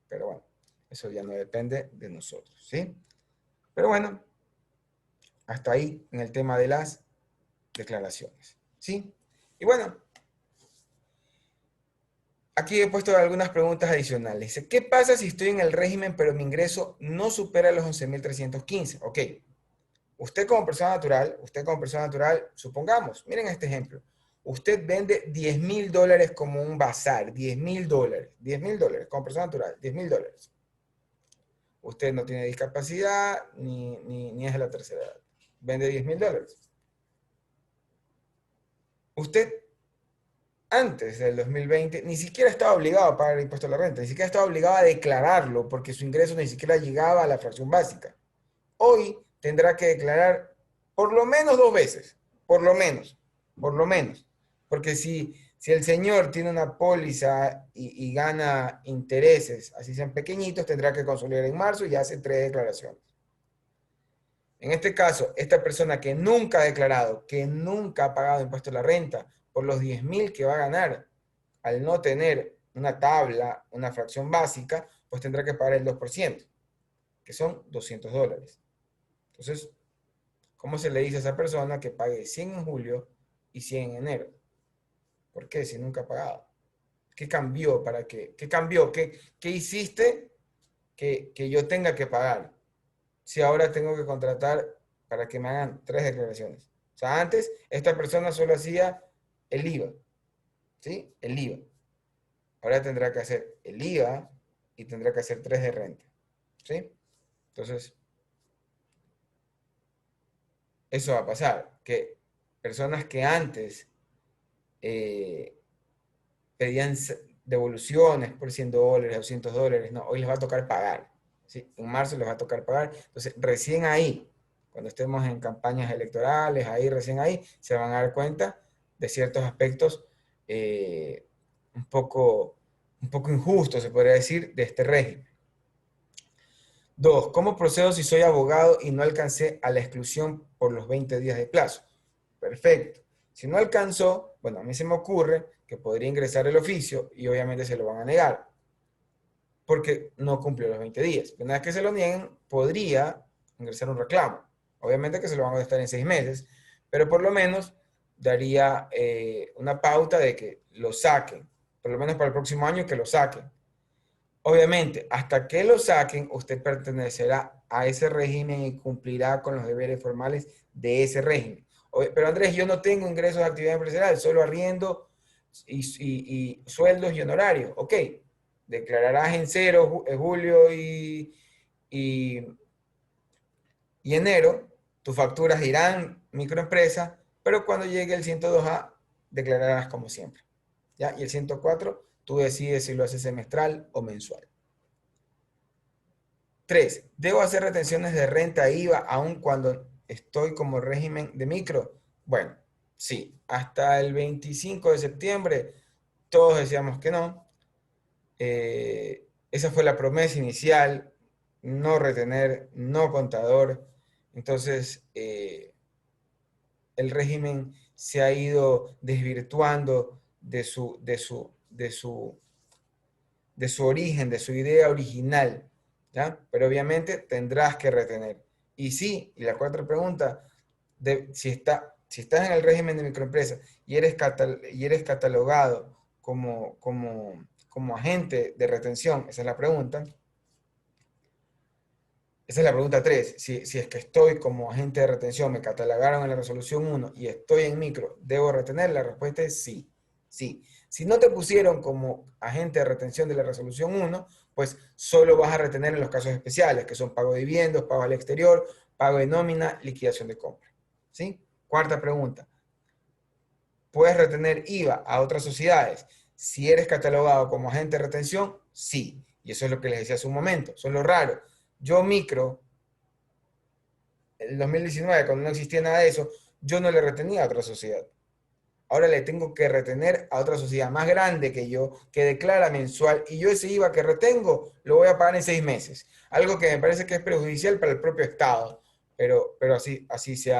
A: Pero bueno, eso ya no depende de nosotros, ¿sí? Pero bueno, hasta ahí en el tema de las declaraciones, ¿sí? Y bueno, Aquí he puesto algunas preguntas adicionales. Dice, ¿qué pasa si estoy en el régimen pero mi ingreso no supera los 11.315? Ok, usted como persona natural, supongamos, miren este ejemplo. Usted vende $10.000 como un bazar, $10.000 como persona natural, $10.000. Usted no tiene discapacidad ni es de la tercera edad. Vende $10.000. Usted antes del 2020 ni siquiera estaba obligado a pagar el impuesto a la renta, ni siquiera estaba obligado a declararlo porque su ingreso ni siquiera llegaba a la fracción básica. Hoy tendrá que declarar por lo menos 2 veces, por lo menos. Porque si el señor tiene una póliza y gana intereses, así sean pequeñitos, tendrá que consolidar en marzo y hace 3 declaraciones. En este caso, esta persona que nunca ha declarado, que nunca ha pagado impuesto a la renta por los 10.000 que va a ganar, al no tener una tabla, una fracción básica, pues tendrá que pagar el 2%, que son $200. Entonces, ¿cómo se le dice a esa persona que pague 100 en julio y 100 en enero? ¿Por qué? Si nunca ha pagado. ¿Qué cambió? ¿Para qué? ¿Qué cambió? ¿Qué hiciste que yo tenga que pagar? Si ahora tengo que contratar para que me hagan 3 declaraciones. O sea, antes esta persona solo hacía el IVA, ¿sí? El IVA. Ahora tendrá que hacer el IVA y tendrá que hacer 3 de renta, ¿sí? Entonces, eso va a pasar, que personas que antes eh, pedían devoluciones por $100, $200, no, hoy les va a tocar pagar, ¿sí? En marzo les va a tocar pagar. Entonces, recién ahí, cuando estemos en campañas electorales, recién ahí, se van a dar cuenta de ciertos aspectos eh, un poco, un poco injustos, se podría decir, de este régimen. 2. ¿Cómo procedo si soy abogado y no alcancé a la exclusión por los 20 días de plazo? Perfecto. Si no alcanzó, bueno, a mí se me ocurre que podría ingresar el oficio y obviamente se lo van a negar porque no cumplió los 20 días. Una vez que se lo nieguen, podría ingresar un reclamo. Obviamente que se lo van a estar en 6 meses, pero por lo menos daría una pauta de que lo saquen, por lo menos para el próximo año que lo saquen. Obviamente, hasta que lo saquen, usted pertenecerá a ese régimen y cumplirá con los deberes formales de ese régimen. Pero Andrés, yo no tengo ingresos de actividad empresarial, solo arriendo y sueldos y honorarios. Ok, declararás en cero julio y, y enero, tus facturas dirán microempresa, pero cuando llegue el 102A, declararás como siempre. ¿Ya? Y el 104, tú decides si lo haces semestral o mensual. 3. ¿Debo hacer retenciones de renta IVA aun cuando estoy como régimen de micro? Bueno, sí. Hasta el 25 de septiembre todos decíamos que no. Esa fue la promesa inicial, no retener, no contador. Entonces, el régimen se ha ido desvirtuando de su origen, de su idea original, ¿ya? Pero obviamente tendrás que retener. Y sí, y la cuarta pregunta, si estás en el régimen de microempresa y eres catalogado como agente de retención, esa es la pregunta. Esa es la pregunta 3. Si es que estoy como agente de retención, me catalogaron en la resolución 1 y estoy en micro, ¿debo retener? La respuesta es sí. Sí. Si no te pusieron como agente de retención de la resolución 1, pues solo vas a retener en los casos especiales, que son pago de dividendos, pago al exterior, pago de nómina, liquidación de compra. ¿Sí? Cuarta pregunta. ¿Puedes retener IVA a otras sociedades? Si eres catalogado como agente de retención, sí. Y eso es lo que les decía hace un momento. Eso es lo raro. Yo micro, en el 2019, cuando no existía nada de eso, yo no le retenía a otra sociedad. Ahora le tengo que retener a otra sociedad más grande que yo, que declara mensual, y yo ese IVA que retengo lo voy a pagar en 6 meses. Algo que me parece que es perjudicial para el propio Estado, pero así se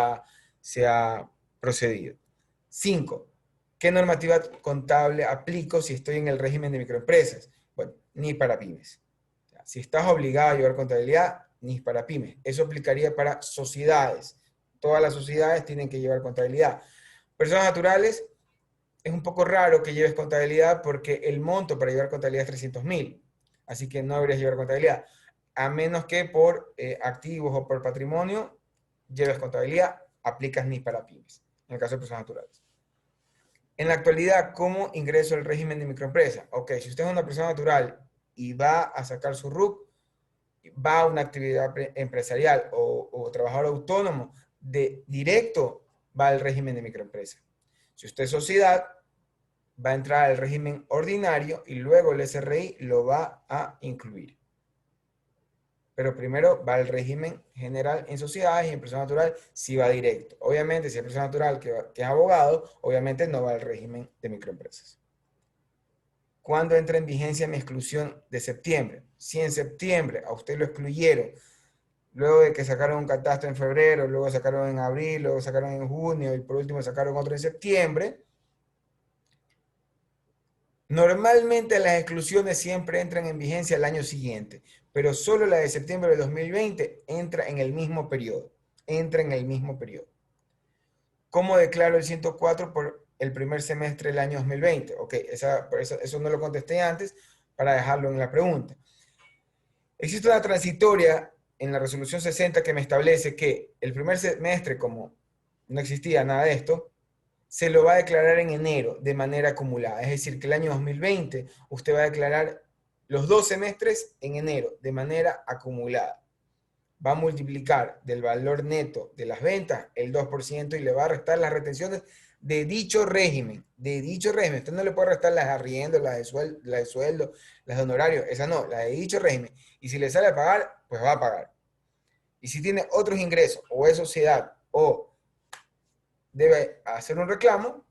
A: ha procedido. 5. ¿Qué normativa contable aplico si estoy en el régimen de microempresas? Bueno, ni para pymes. Si estás obligado a llevar contabilidad, ni para pymes. Eso aplicaría para sociedades. Todas las sociedades tienen que llevar contabilidad. Personas naturales, es un poco raro que lleves contabilidad porque el monto para llevar contabilidad es 300.000. Así que no deberías llevar contabilidad. A menos que por activos o por patrimonio lleves contabilidad, aplicas NIS para pymes, en el caso de personas naturales. En la actualidad, ¿cómo ingreso al régimen de microempresa? Ok, si usted es una persona natural y va a sacar su RUC, va a una actividad empresarial o trabajador autónomo, de directo va al régimen de microempresa. Si usted es sociedad, va a entrar al régimen ordinario y luego el SRI lo va a incluir. Pero primero va al régimen general en sociedades y en persona natural sí va directo. Obviamente, si es persona natural que es abogado, obviamente no va al régimen de microempresas. ¿Cuándo entra en vigencia mi exclusión de septiembre? Si en septiembre a usted lo excluyeron, luego de que sacaron un catastro en febrero, luego sacaron en abril, luego sacaron en junio y por último sacaron otro en septiembre, normalmente las exclusiones siempre entran en vigencia el año siguiente, pero solo la de septiembre de 2020 entra en el mismo periodo. Entra en el mismo periodo. ¿Cómo declaro el 104 por el primer semestre del año 2020? Ok, eso no lo contesté antes para dejarlo en la pregunta. Existe una transitoria en la resolución 60 que me establece que el primer semestre, como no existía nada de esto, se lo va a declarar en enero de manera acumulada. Es decir, que el año 2020 usted va a declarar los 2 semestres en enero de manera acumulada. Va a multiplicar del valor neto de las ventas el 2% y le va a restar las retenciones de dicho régimen. De dicho régimen. Usted no le puede restar las de arriendo, las de sueldo, las de honorario. Esa no, la de dicho régimen. Y si le sale a pagar, pues va a pagar. Y si tiene otros ingresos o es sociedad o debe hacer un reclamo,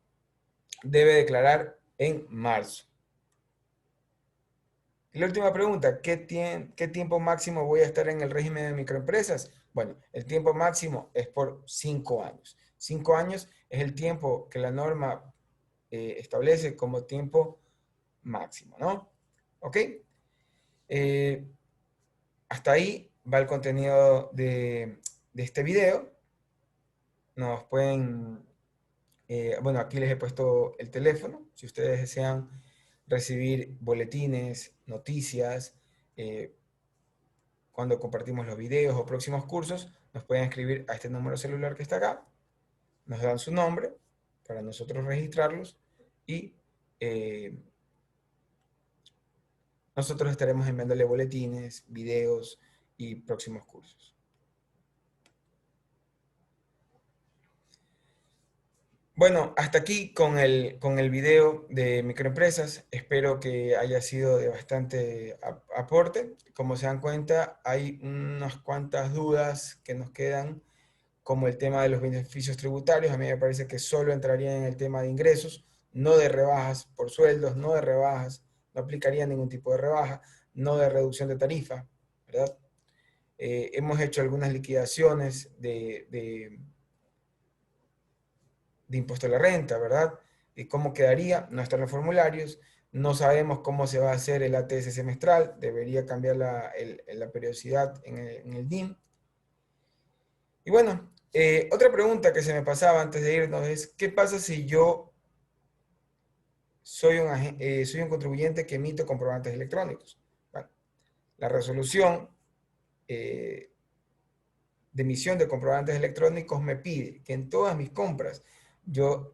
A: debe declarar en marzo. Y la última pregunta, ¿qué tiempo máximo voy a estar en el régimen de microempresas? Bueno, el tiempo máximo es por 5 años. 5 años es el tiempo que la norma establece como tiempo máximo, ¿no? ¿Ok? Hasta ahí va el contenido de este video. Nos pueden, bueno, aquí les he puesto el teléfono, si ustedes desean recibir boletines, noticias, cuando compartimos los videos o próximos cursos, nos pueden escribir a este número celular que está acá, nos dan su nombre para nosotros registrarlos y nosotros estaremos enviándole boletines, videos y próximos cursos. Bueno, hasta aquí con el video de microempresas. Espero que haya sido de bastante aporte. Como se dan cuenta, hay unas cuantas dudas que nos quedan, como el tema de los beneficios tributarios. A mí me parece que solo entraría en el tema de ingresos, no de rebajas por sueldos, no de rebajas, no aplicaría ningún tipo de rebaja, no de reducción de tarifa, ¿verdad? Hemos hecho algunas liquidaciones de impuesto a la renta, ¿verdad? ¿Y cómo quedaría? No están los formularios, no sabemos cómo se va a hacer el ATS semestral, debería cambiar la periodicidad en el DIM. Y bueno, otra pregunta que se me pasaba antes de irnos es, ¿qué pasa si yo soy un contribuyente que emito comprobantes electrónicos? Bueno, la resolución de emisión de comprobantes electrónicos me pide que en todas mis compras yo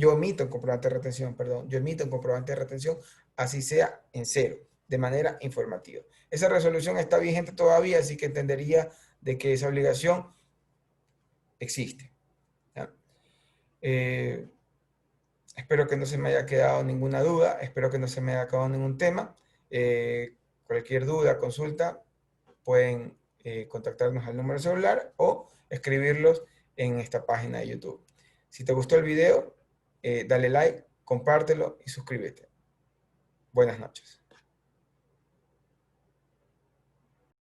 A: emito un comprobante de retención, perdón, yo emito un comprobante de retención, así sea en cero, de manera informativa. Esa resolución está vigente todavía, así que entendería de que esa obligación existe. Espero que no se me haya quedado ninguna duda, espero que no se me haya quedado ningún tema. Cualquier duda, consulta, pueden contactarnos al número celular o escribirlos en esta página de YouTube. Si te gustó el video, dale like, compártelo y suscríbete. Buenas noches.